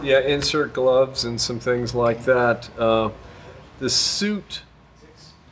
Yeah, insert gloves and some things like that. The suit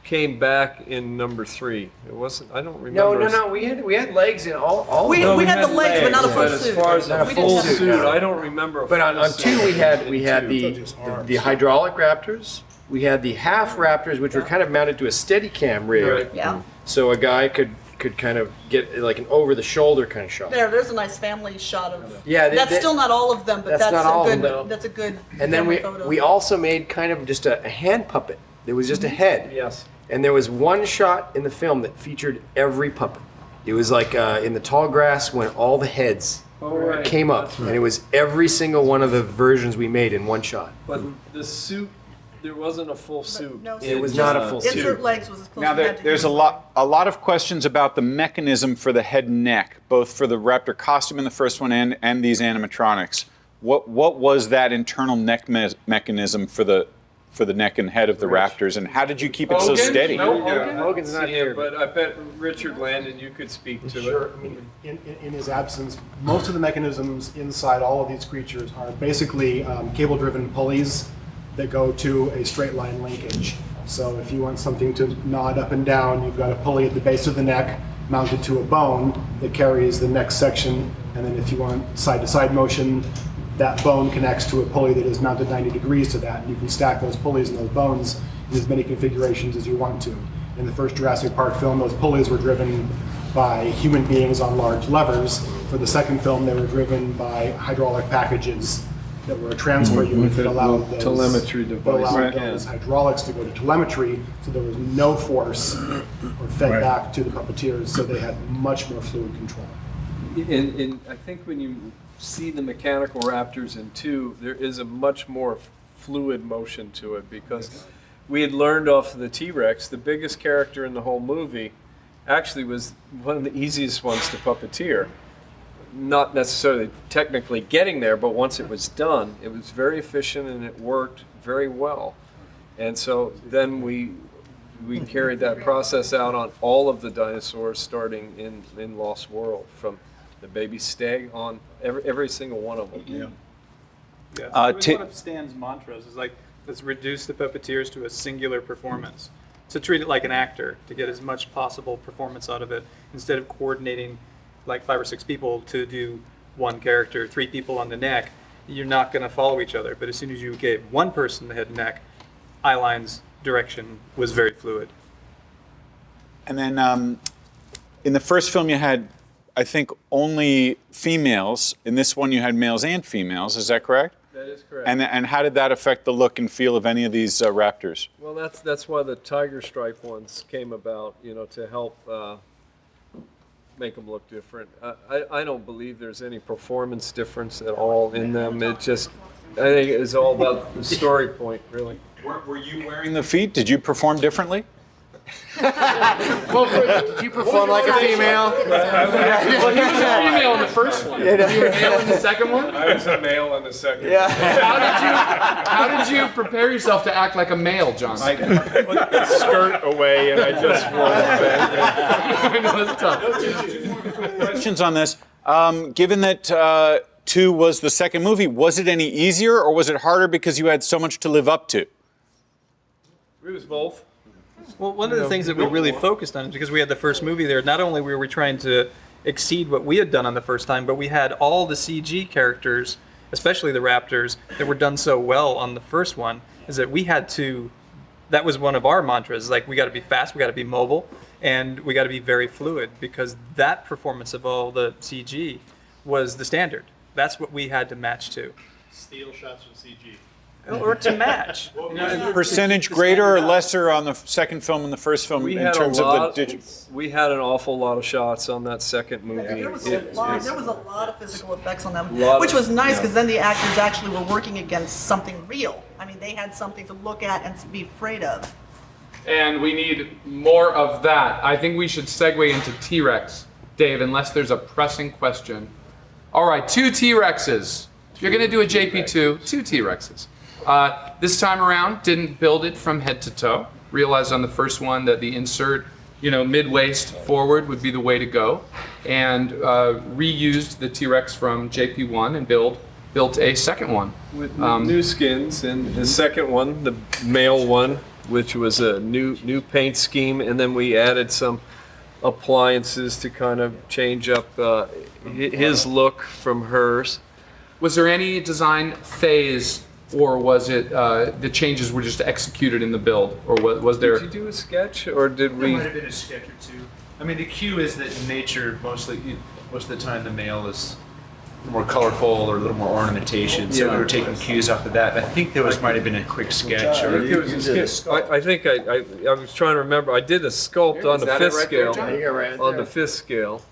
came back in number 3. It wasn't. I don't remember. No. We had legs in all. We had the legs, but not a full But suit. as far as a We full didn't have suit, suits. I don't remember. a But full on suit. 2 we had the hydraulic Raptors. We had the half Raptors, which were kind of mounted to a Steadicam rig. Right. Yeah. So a guy could kind of get like an over-the-shoulder kind of shot. There's a nice family shot of. Yeah, that's still not all of them, but that's not all a of good. them. That's a good. And then family photo. we also made kind of just a hand puppet. There was just a head. Yes. And there was one shot in the film that featured every puppet. It was like in the tall grass when all the heads came up, and it was every single one of the versions we made in one shot. But the suit, there wasn't a full suit. No It was not a full suit. Insert legs was as close Now as we had to there's do. a lot of questions about the mechanism for the head and neck, both for the Raptor costume in the first one and these animatronics. What was that internal neck mechanism for the neck and head of the Raptors, and how did you keep it so steady? Hogan's not here. But I bet Richard Landon, you could speak to Sure. it. I mean, in his absence, most of the mechanisms inside all of these creatures are basically cable-driven pulleys that go to a straight line linkage. So if you want something to nod up and down, you've got a pulley at the base of the neck mounted to a bone that carries the neck section, and then if you want side-to-side motion, that bone connects to a pulley that is mounted 90 degrees to that. You can stack those pulleys and those bones in as many configurations as you want to. In the first Jurassic Park film, those pulleys were driven by human beings on large levers. For the second film, they were driven by hydraulic packages that were a transfer unit that allowed those, telemetry device. those hydraulics to go to telemetry, so there was no force or fed back to the puppeteers, so they had much more fluid control. I think when you see the mechanical Raptors in 2, there is a much more fluid motion to it, because we had learned off of the T-Rex, the biggest character in the whole movie actually was one of the easiest ones to puppeteer. Not necessarily technically getting there, but once it was done, it was very efficient and it worked very well. And so then we carried that process out on all of the dinosaurs starting in Lost World, from the baby Steg on every single one of them. Yeah, Uh, it was one of Stan's mantras is like, let's reduce the puppeteers to a singular performance. So treat it like an actor to get as much possible performance out of it, instead of coordinating like 5 or 6 people to do one character, 3 people on the neck. You're not going to follow each other. But as soon as you gave one person the head and neck, eyeline's direction was very fluid. And then in the first film you had, I think, only females. In this one you had males and females, is that correct? That is correct. And how did that affect the look and feel of any of these Raptors? Well, that's why the tiger stripe ones came about, to help make them look different. I don't believe there's any performance difference at all in them. It just, I think it's all about the story point, really. Were you wearing the feet? Did you perform differently? Did you perform like a female? Well, he was a female in the first one. You were a male in the second one? I was a male in the second one. How did you prepare yourself to act like a male, John? I put the skirt away and I just wore it. I know, it's tough. Questions on this. Given that 2 was the second movie, was it any easier or was it harder because you had so much to live up to? It was both. Well, one of the things that we really focused on is because we had the first movie there, not only were we trying to exceed what we had done on the first time, but we had all the CG characters, especially the Raptors, that were done so well on the first one, is that we had to, that was one of our mantras, like we got to be fast, we got to be mobile, and we got to be very fluid, because that performance of all the CG was the standard. That's what we had to match to. Steal shots from CG. Or to match. Percentage greater or lesser on the second film and the first film in terms of the digital? We had an awful lot of shots on that second movie. There was a lot of physical effects on them, Lot which of- was nice because then the actors actually were working against something real. I mean, they had something to look at and to be afraid of. And we need more of that. I think we should segue into T-Rex, Dave, unless there's a pressing question. All right, 2 T-Rexes. If you're going to do a JP2, 2 T-Rexes. This time around, didn't build it from head to toe. Realized on the first one that the insert, mid-waist forward would be the way to go. And reused the T-Rex from JP1 and built a second one. With new skins, and the second one, the male one, which was a new paint scheme, and then we added some appliances to kind of change up his look from hers. Was there any design phase, or was it the changes were just executed in the build, or was there? Did you do a sketch, or did we? There might have been a sketch or two. I mean, the cue is that in nature, most of the time, the male is more colorful or a little more ornamentation. So we were taking cues off of that. I think there might have been a quick sketch. Or I think I was trying to remember. I did a sculpt on the fifth scale. On the fifth scale,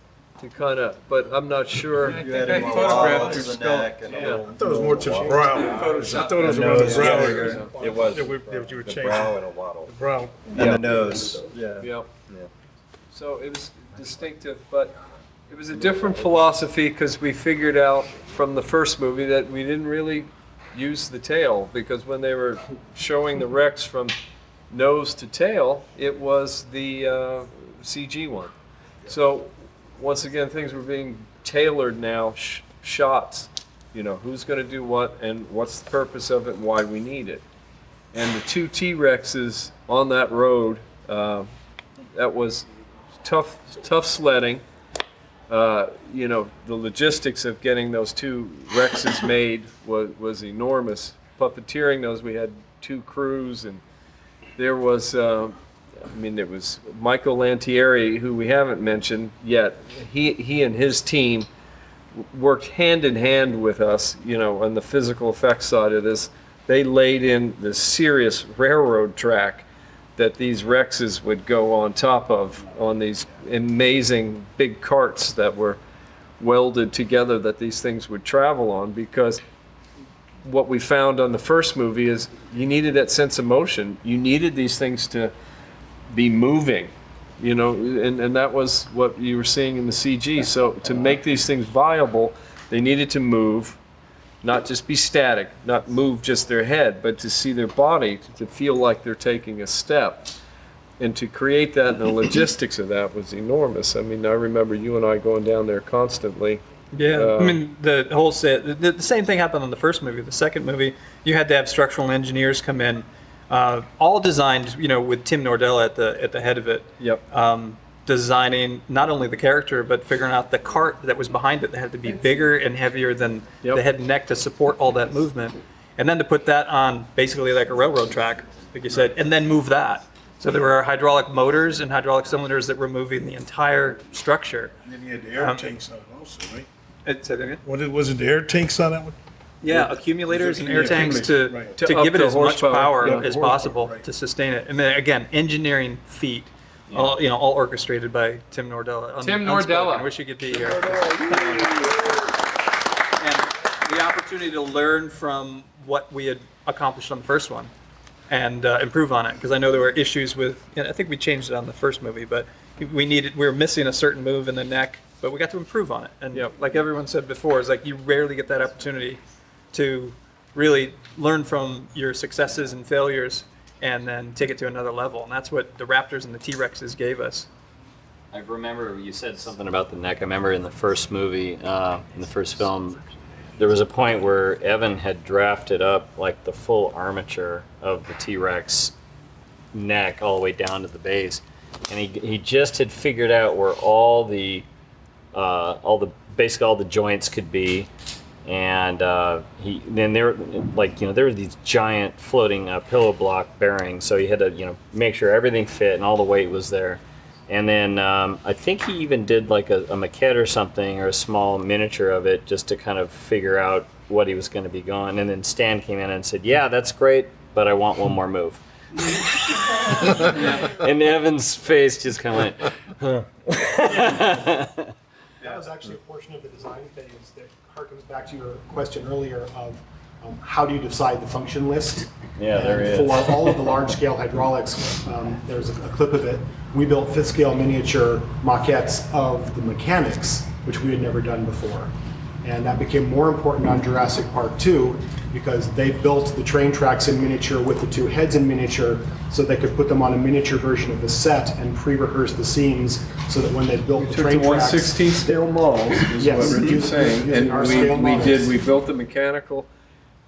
to kind of, but I'm not sure. I think I photographed your sculpt. I thought it was more to the brow. I thought it was more to the brow area. It was. That you were changing. brow and a waddle. The brow. And the nose. Yeah. Yep. So it was distinctive, but it was a different philosophy because we figured out from the first movie that we didn't really use the tail, because when they were showing the Rex from nose to tail, it was the CG one. So once again, things were being tailored now, shots. Who's going to do what and what's the purpose of it and why we need it. And the 2 T-Rexes on that road, that was tough sledding. The logistics of getting those 2 Rexes made was enormous. Puppeteering those, we had 2 crews, and there was, there was Michael Lantieri, who we haven't mentioned yet. He and his team worked hand in hand with us, on the physical effects side of this. They laid in the serious railroad track that these Rexes would go on top of, on these amazing big carts that were welded together that these things would travel on, because what we found on the first movie is you needed that sense of motion. You needed these things to be moving, and that was what you were seeing in the CG. So to make these things viable, they needed to move, not just be static, not move just their head, but to see their body, to feel like they're taking a step. And to create that, and the logistics of that was enormous. I remember you and I going down there constantly. Yeah, the whole set, the same thing happened on the first movie. The second movie, you had to have structural engineers come in, all designed, with Tim Nordella at the head of it. Yep. Designing not only the character, but figuring out the cart that was behind it that had to be bigger and heavier than the head and neck to support all that movement. And then to put that on basically like a railroad track, like you said, and then move that. So there were hydraulic motors and hydraulic cylinders that were moving the entire structure. And then you had the air tanks on it also, right? Say that again? Was it the air tanks on that one? Yeah, accumulators and air tanks to Right. give up it the as much horsepower. power as possible to sustain it. And then again, engineering feat, all orchestrated by Tim Nordella. Tim Nordella. I wish you could be here. And the opportunity to learn from what we had accomplished on the first one and improve on it, because I know there were issues with. I think we changed it on the first movie, but we were missing a certain move in the neck, but we got to improve on it. And like everyone said before, it's like you rarely get that opportunity to really learn from your successes and failures and then take it to another level. And that's what the Raptors and the T-Rexes gave us. I remember you said something about the neck. I remember in the first movie, in the first film, there was a point where Evan had drafted up like the full armature of the T-Rex neck all the way down to the base. And he just had figured out where basically all the joints could be. And there were these giant floating pillow block bearings, so he had to make sure everything fit and all the weight was there. And then I think he even did like a maquette or something, or a small miniature of it, just to kind of figure out what he was going to be going. And then Stan came in and said, "Yeah, that's great, but I want one more move." And Evan's face just kind of went, huh. That was actually a portion of the design phase that harkens back to your question earlier of how do you decide the function list? Yeah, there is. For all of the large-scale hydraulics, there's a clip of it. We built fifth-scale miniature maquettes of the mechanics, which we had never done before. And that became more important on Jurassic Park 2 because they built the train tracks in miniature with the two heads in miniature so they could put them on a miniature version of the set and pre-rehearse the scenes so that when they built the train tracks... 1/16 scale models is Yes, what Rich is saying. using our scale models. We built the mechanical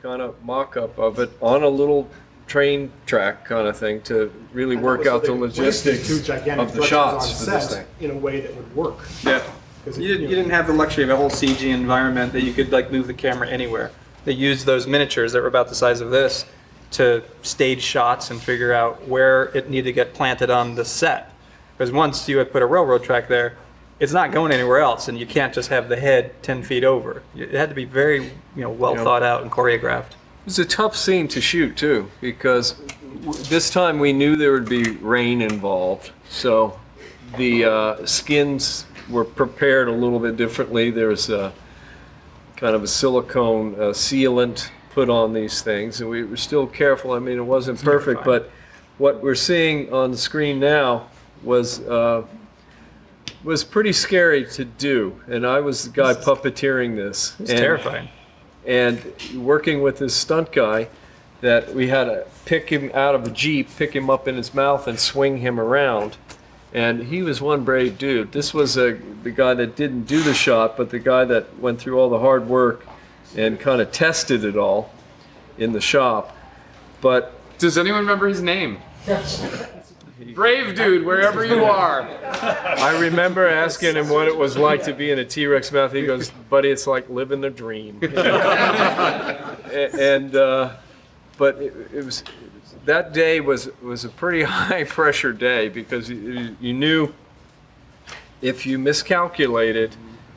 kind of mock-up of it on a little train track kind of thing to really work out the logistics of the shots for this thing. In a way that would work. Yeah. You didn't have the luxury of a whole CG environment that you could like move the camera anywhere. They used those miniatures that were about the size of this to stage shots and figure out where it needed to get planted on the set. Because once you had put a railroad track there, it's not going anywhere else, and you can't just have the head 10 feet over. It had to be very, well thought out and choreographed. It was a tough scene to shoot too, because this time we knew there would be rain involved, so the skins were prepared a little bit differently. There's a kind of a silicone sealant put on these things, and we were still careful. I mean, it wasn't perfect, but what we're seeing on the screen now was pretty scary to do. And I was the guy puppeteering this. It's terrifying. And working with this stunt guy, that we had to pick him out of a Jeep, pick him up in his mouth, and swing him around. And he was one brave dude. This was the guy that didn't do the shot, but the guy that went through all the hard work and kind of tested it all in the shop. But does anyone remember his name? Brave dude, wherever you are. I remember asking him what it was like to be in a T-Rex mouth. He goes, "Buddy, it's like living the dream." But it was. That day was a pretty high pressure day because you knew if you miscalculated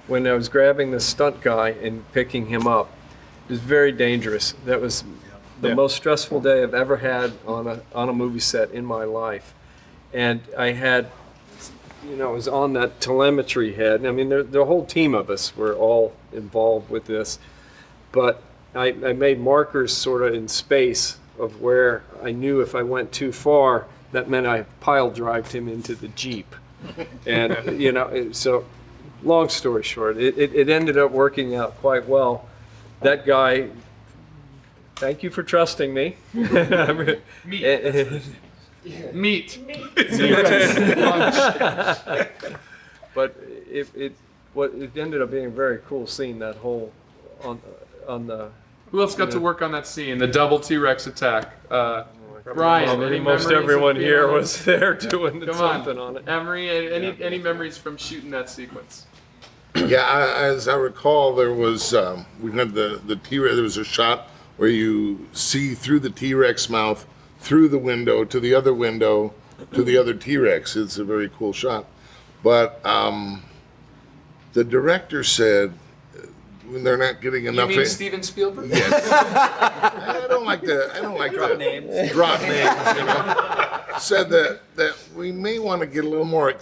when I was grabbing the stunt guy and picking him up, it was very dangerous. That was the most stressful day I've ever had on a movie set in my life. And I had, it was on that telemetry head. I mean, the whole team of us were all involved with this, but I made markers sort of in space of where I knew if I went too far, that meant I pile drived him into the Jeep. And, so long story short, it ended up working out quite well. That guy, thank you for trusting me. Meat. But it ended up being a very cool scene, that whole on the... Who else got to work on that scene? The double T-Rex attack. Ryan. Well, most everyone here was there doing something on it. Emery, any memories from shooting that sequence? Yeah, as I recall, there was we had the T-Rex. There was a shot where you see through the T-Rex mouth, through the window to the other window to the other T-Rex. It's a very cool shot. But the director said, when they're not getting enough. You mean Steven Spielberg? Yes. I don't like drop names. Drop names. Said that we may want to get a little more, a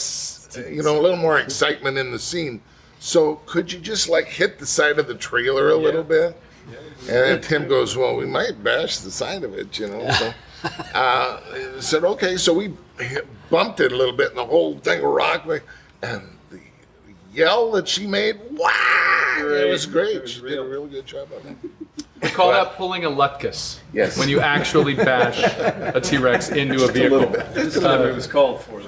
little more excitement in the scene. So could you just hit the side of the trailer a little bit? And Tim goes, well, we might bash the side of it, So said okay. So we bumped it a little bit, and the whole thing rocked. And the yell that she made, wow! It was great. She did a really good job on that. We call that pulling a Lutkus. Yes. When you actually bash a T-Rex into a vehicle. This time it was called for.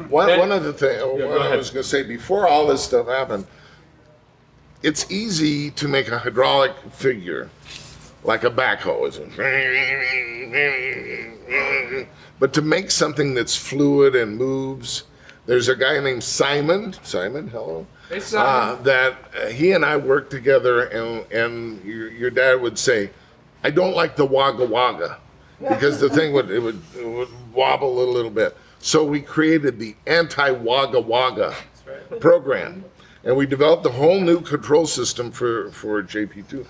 One other thing, I was going to say, before all this stuff happened, it's easy to make a hydraulic figure like a backhoe. But to make something that's fluid and moves, there's a guy named Simon, hello, hey, Simon. that he and I worked together, and your dad would say, I don't like the wagga wagga, because the thing would wobble a little bit. So we created the anti-wagga wagga program, and we developed a whole new control system for JP2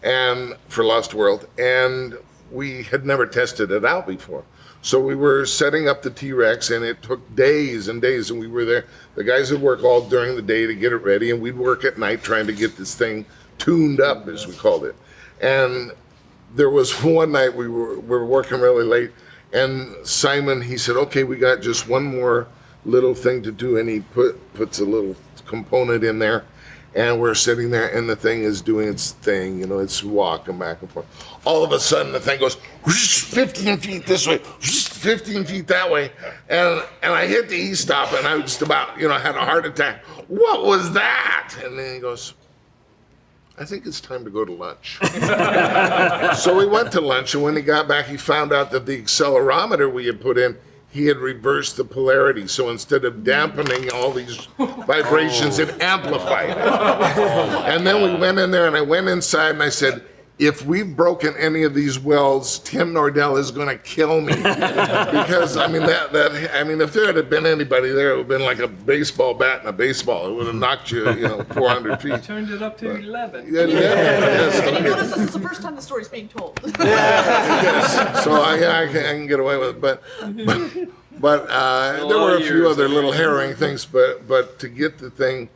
and for Lost World, and we had never tested it out before. So we were setting up the T-Rex, and it took days and days, and we were there. The guys would work all during the day to get it ready, and we'd work at night trying to get this thing tuned up, as we called it. And there was one night we were working really late, and Simon, he said, okay, we got just one more little thing to do, and he puts a little component in there, And we're sitting there, and the thing is doing its thing, it's walking back and forth. All of a sudden, the thing goes 15 feet this way, 15 feet that way, and I hit the E-stop, and I just about, had a heart attack. What was that? And then he goes, I think it's time to go to lunch. So we went to lunch, and when he got back, he found out that the accelerometer we had put in, he had reversed the polarity. So instead of dampening all these vibrations, it amplified it. And then we went in there, and I went inside, and I said, if we've broken any of these welds, Tim Nordell is going to kill me. Because, if there had been anybody there, it would have been like a baseball bat and a baseball. It would have knocked you, 400 feet. Turned it up to 11. Yeah, yes. And you notice this is the first time the story's being told. Yes. So I can get away with it. But there were a few other little harrowing things. But to get the thing,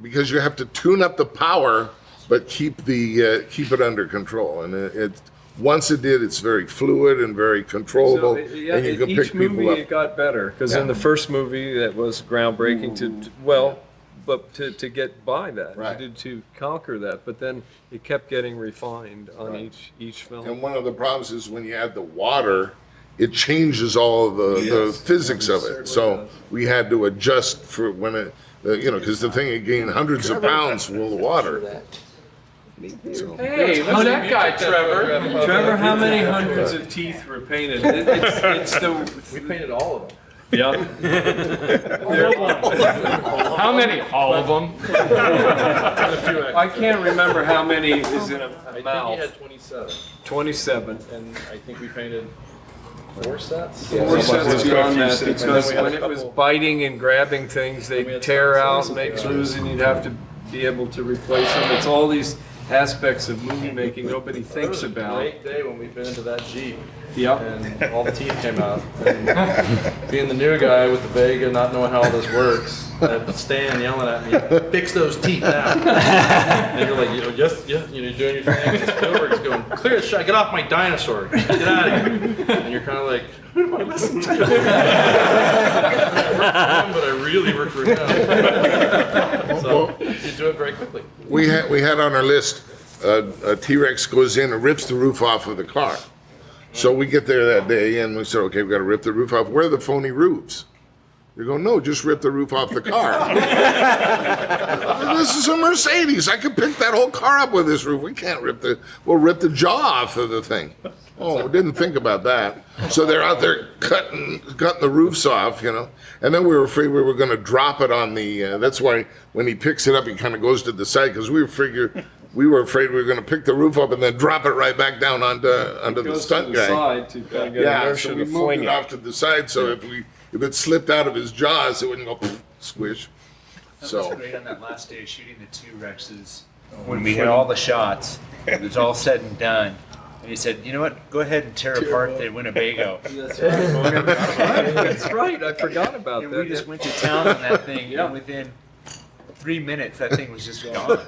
because you have to tune up the power, but keep it under control. And once it did, it's very fluid and very controlable. So, and you can each pick movie people up. it got better because in the first movie that was groundbreaking to get by that, to conquer that, but then it kept getting refined on each film. And one of the problems is when you add the water, it changes all of the physics of it. So we had to adjust for when it, because the thing had gained hundreds of pounds full of water. So. Hey, who's that guy, Trevor? Trevor, how many hundreds of teeth were painted? We painted all of them. Yeah. How many? All of them. I can't remember how many is in a mouth. I think he had 27. 27. And I think we painted 4 sets. Four sets beyond that, because when it was biting and grabbing things, they'd tear out, make screws, and you'd have to be able to replace them. It's all these aspects of movie making nobody thinks about. It was a great day when we been into that Jeep. Yep. And all the teeth came out. And being the new guy with the Vega, not knowing how all this works, and Stan yelling at me, fix those teeth now. And you're like, yes, you're doing your thing. And Spielberg's going, clear the shot, get off my dinosaur, get out of here. And you're kind of like, who do I listen to? I worked for him, but I really worked for him. So you do it very quickly. We had on our list, a T-Rex goes in and rips the roof off of the car. So we get there that day and we said, okay, we got to rip the roof off. Where are the phony roofs? They go, no, just rip the roof off the car. This is a Mercedes. I could pick that whole car up with this roof. We'll rip the jaw off of the thing. Oh, we didn't think about that. So they're out there cutting the roofs off, and then we were afraid we were going to drop it on the, that's why when he picks it up, he kind of goes to the side, because we were afraid we were going to pick the roof up and then drop it right back down onto the stunt guy. Side to kind of get so we moved it off to the side, so if it slipped out of his jaws, it wouldn't go squish. That was great on that last day shooting the T-Rexes. When we had all the shots, it was all said and done. And he said, you know what, go ahead and tear apart the Winnebago. That's right. That's right. I forgot about that. We just went to town on that thing, and within 3 minutes, that thing was just gone.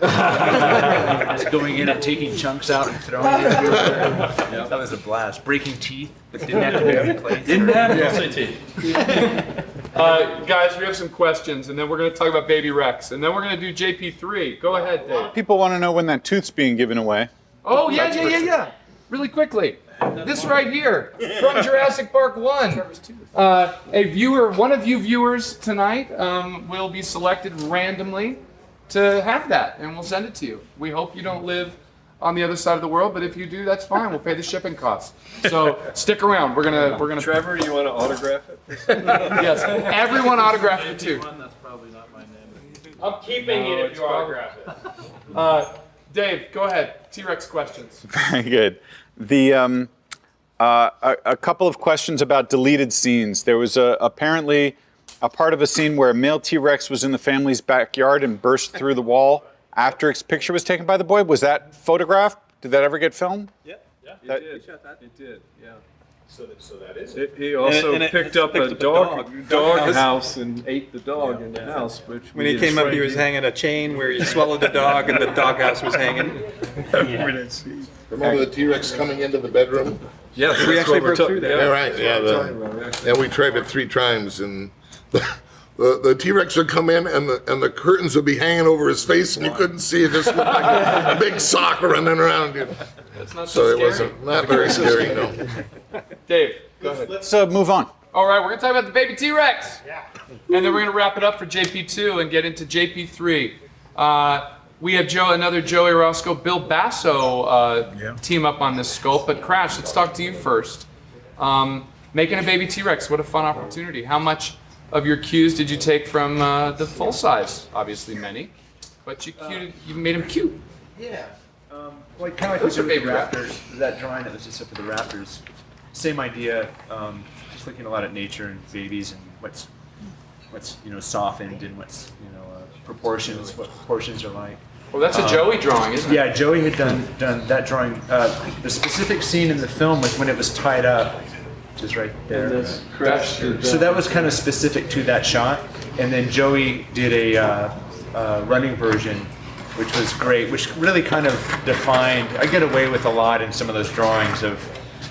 Just going in and taking chunks out and throwing it everywhere. That was a blast. Breaking teeth, but didn't have to be replaced. Didn't have to. Yeah. Teeth. Guys, we have some questions, and then we're going to talk about Baby Rex, and then we're going to do JP3. Go ahead, Dave. People want to know when that tooth's being given away. Oh, yeah. Really quickly. This right here, from Jurassic Park 1. One of you viewers tonight will be selected randomly to have that, and we'll send it to you. We hope you don't live on the other side of the world, but if you do, that's fine. We'll pay the shipping costs. So stick around. We're gonna. Trevor, do you want to autograph it? Yes, everyone autograph it too. That's probably not my name. I'm keeping it if you autograph it. Dave, go ahead. T-Rex questions. Very good. A couple of questions about deleted scenes. There was apparently a part of a scene where a male T-Rex was in the family's backyard and burst through the wall after its picture was taken by the boy. Was that photographed? Did that ever get filmed? Yeah. It did. Yeah. So that is it. He also picked up a dog house and ate the dog in the house. Which when he came up, he was hanging a chain where he swallowed the dog, and the doghouse was hanging. Remember the T-Rex coming into the bedroom? Yes, we actually broke through that. Yeah, right. Yeah, and we tried it 3 times, and the the T-Rex would come in and the curtains would be hanging over his face and you couldn't see it. Just looked like a big sock running around. You know. That's not So so it scary. wasn't not very scary. No. Dave, go ahead. Let's move on. All right, we're going to talk about the baby T-Rex. Yeah. And then we're going to wrap it up for JP2 and get into JP3. We have another Joey Roscoe, Bill Basso team up on this sculpt. But Crash, let's talk to you first. Making a baby T-Rex, what a fun opportunity. How much of your cues did you take from the full size? Obviously many, but you made him cute. Yeah. Well, kind of like we did with the Raptors, that drawing that was just up with the Raptors. Same idea, just looking a lot at nature and babies and what's softened and what's proportions, what proportions are like. Well, that's a Joey drawing, isn't it? Yeah, Joey had done that drawing. The specific scene in the film was when it was tied up, which is right there. So that was kind of specific to that shot, and then Joey did a running version, which was great, which really kind of defined. I get away with a lot in some of those drawings of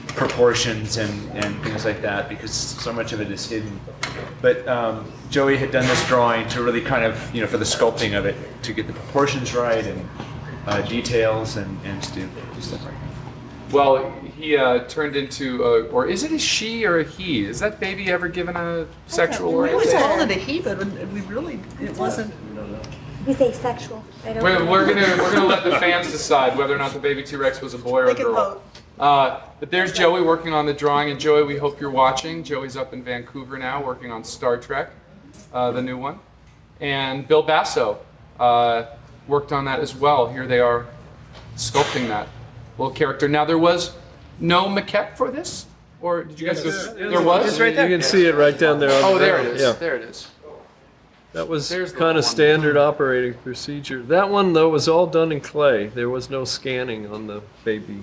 proportions and things like that because so much of it is hidden. But Joey had done this drawing to really kind of, for the sculpting of it, to get the proportions right and details and to do stuff like that. Well, he turned into, or is it a she or a he? Is that baby ever given a sexual We always orientation? called it a he, but it wasn't. We say sexual. I don't We're gonna let the fans decide whether or not the baby T-Rex was a boy or a girl. But there's Joey working on the drawing, and Joey, we hope you're watching. Joey's up in Vancouver now working on Star Trek, the new one. And Bill Basso worked on that as well. Here they are sculpting that little character. Now, there was no maquette for this? Or did you guys there was? It's right there. You can see it right down there. Oh, there it is. Yeah. There it is. That was There's the kind of one. standard operating procedure. That one, though, was all done in clay. There was no scanning on the baby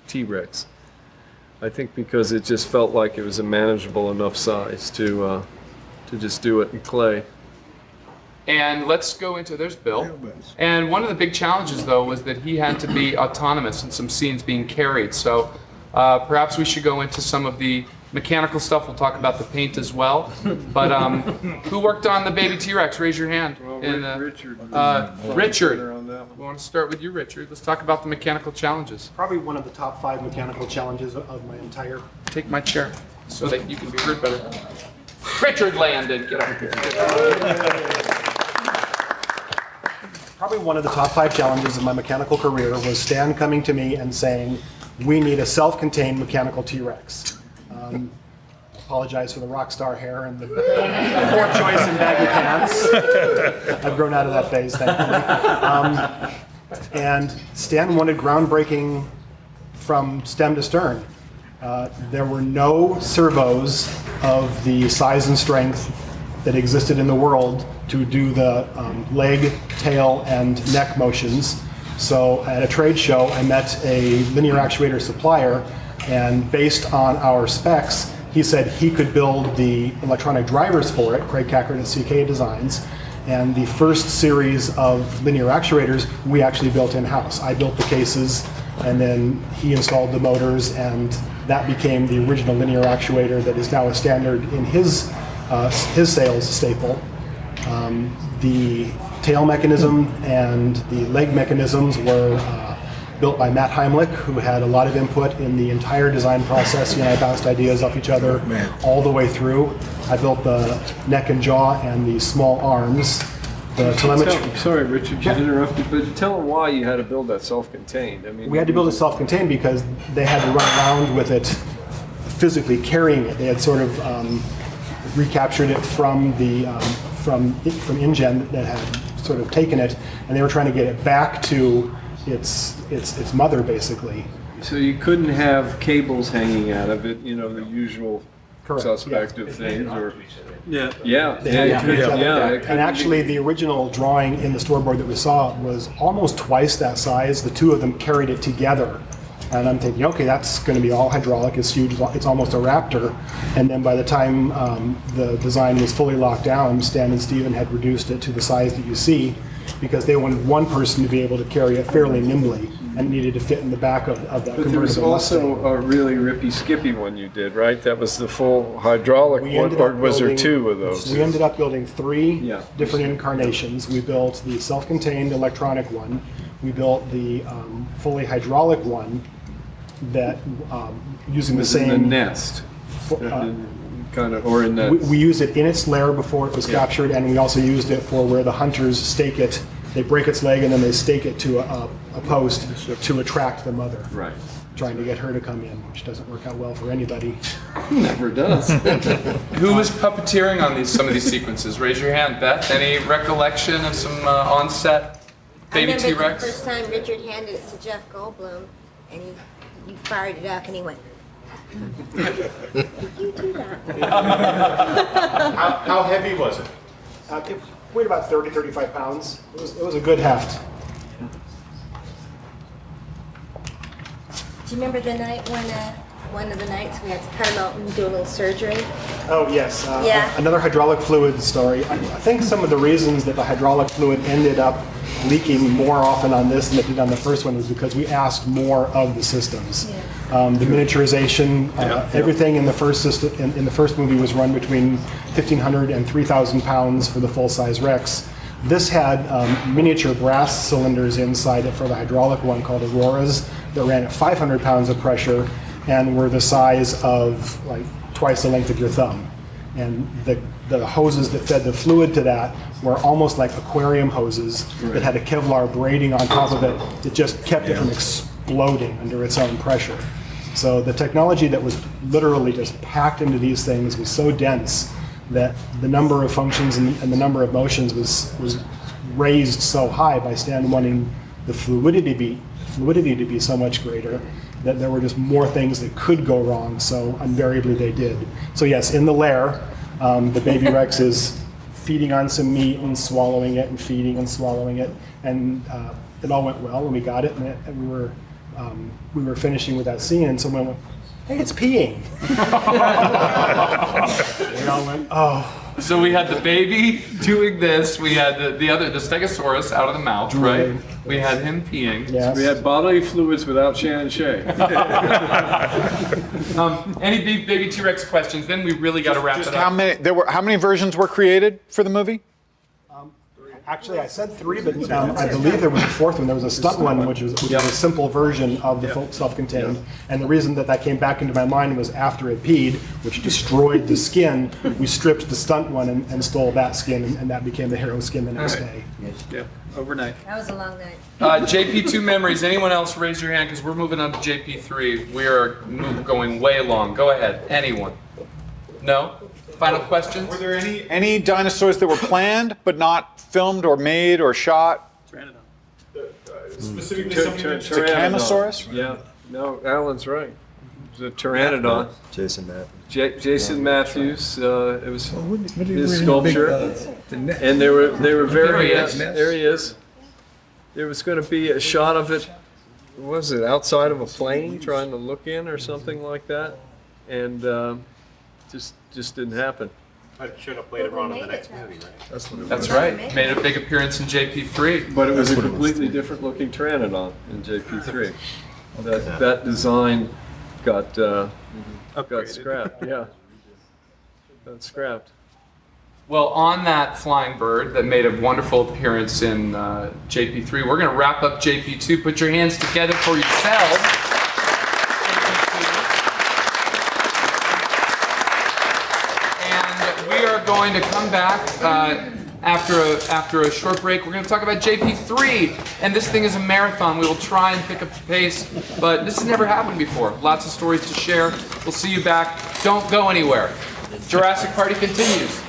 T-Rex. I think because it just felt like it was a manageable enough size to just do it in clay. And let's go into, there's Bill. And one of the big challenges, though, was that he had to be autonomous in some scenes being carried. So perhaps we should go into some of the mechanical stuff. We'll talk about the paint as well. But who worked on the baby T-Rex? Raise your hand. Richard. Richard. We want to start with you, Richard. Let's talk about the mechanical challenges. Probably one of the top 5 mechanical challenges of my entire. Take my chair so that you can be heard better. Richard Landon, get up here. Probably one of the top 5 challenges of my mechanical career was Stan coming to me and saying, we need a self-contained mechanical T-Rex. Apologize for the rock star hair and the poor choice in baggy pants. I've grown out of that phase, thankfully. And Stan wanted groundbreaking from stem to stern. There were no servos of the size and strength that existed in the world to do the leg, tail, and neck motions. So at a trade show, I met a linear actuator supplier, and based on our specs, he said he could build the electronic drivers for it, Craig Cackard at CK Designs. And the first series of linear actuators we actually built in-house. I built the cases, and then he installed the motors, and that became the original linear actuator that is now a standard in his sales staple. The tail mechanism and the leg mechanisms were built by Matt Heimlich, who had a lot of input in the entire design process. He and I bounced ideas off each other all the way through. I built the neck and jaw and the small arms. The telemetry. Sorry, Richard, to interrupt you, but tell them why you had to build that self-contained. I mean, We had to build it self-contained because they had to run around with it, physically carrying it. They had sort of recaptured it from the from InGen that had sort of taken it, and they were trying to get it back to its mother, basically. So you couldn't have cables hanging out of it, the usual suspect of things, or And actually, the original drawing in the storyboard that we saw was almost twice that size. The two of them carried it together. And I'm thinking, okay, that's going to be all hydraulic. It's huge. It's almost a Raptor. And then by the time the design was fully locked down, Stan and Steven had reduced it to the size that you see, because they wanted one person to be able to carry it fairly nimbly. and needed to fit in the back of that But there was convertible also Mustang. a really rippy skippy one you did, right? That was the full hydraulic We one, ended or up was there building- two of those? We ended up building three different incarnations. We built the self-contained electronic one. We built the fully hydraulic one that using the Was in same the nest, kind of, or in the. We used it in its lair before it was captured, and we also used it for where the hunters stake it. They break its leg and then they stake it to a post to attract the mother. Right. Trying to get her to come in, which doesn't work out well for anybody. Never does. Who was puppeteering on some of these sequences? Raise your hand, Beth. Any recollection of some on-set baby I remember T-Rex? the first time Richard handed it to Jeff Goldblum, and you fired it up, and he went, you do that. How heavy was it? It weighed about 30, 35 pounds. It was a good heft. Do you remember the night when, one of the nights we had to cut him out and do a little surgery? Oh, yes. Yeah. Another hydraulic fluid story. I think some of the reasons that the hydraulic fluid ended up leaking more often on this than it did on the first one was because we asked more of the systems. The miniaturization, everything in the first system, in the first movie was run between 1,500 and 3,000 pounds for the full-size Rex. This had miniature brass cylinders inside it for the hydraulic one called Auroras that ran at 500 pounds of pressure and were the size of like twice the length of your thumb. And the hoses that fed the fluid to that were almost like aquarium hoses that had a Kevlar braiding on top of it that just kept it from exploding under its own pressure. So the technology that was literally just packed into these things was so dense that the number of functions and the number of motions was raised so high by Stan wanting the fluidity to be so much greater that there were just more things that could go wrong, so invariably they did. So yes, in the lair, the baby Rex is feeding on some meat and swallowing it and feeding and swallowing it, and it all went well, and we got it, and we were finishing with that scene, and someone went, "Hey, it's peeing." We all went, "Oh." So we had the baby doing this. We had the Stegosaurus out of the mouth, right? We had him peeing. Yes. We had bodily fluids without Shannon Shea. Any big baby T-Rex questions? Then we really got to wrap it up. How many versions were created for the movie? Actually, I said three, but I believe there was a fourth one. There was a stunt one, which was a simple version of the self-contained. And the reason that came back into my mind was after it peed, which destroyed the skin, we stripped the stunt one and stole that skin, and that became the hero skin the next day. Yeah, overnight. That was a long night. JP2 memories. Anyone else raise your hand because we're moving on to JP3. We are going way long. Go ahead. Anyone? No? Final questions? Were there any dinosaurs that were planned but not filmed or made or shot? Specifically, Tyrannosaurus? Yeah. No, Alan's right. It was a Pteranodon. Jason Matthews. Jason Matthews. It was his sculpture, and they were very. There he is. There was going to be a shot of it. What was it, outside of a plane, trying to look in or something like that, and just didn't happen. It showed up later on in the next movie, right? That's what it was. That's right. Made a big appearance in JP3. But it was a completely different looking Pteranodon in JP3. That design got scrapped. Yeah, got scrapped. Well, on that flying bird that made a wonderful appearance in JP3, we're going to wrap up JP2. Put your hands together for yourselves. And we are going to come back after a short break. We're going to talk about JP3, and this thing is a marathon. We will try and pick up the pace, but this has never happened before. Lots of stories to share. We'll see you back. Don't go anywhere. Jurassic Party continues.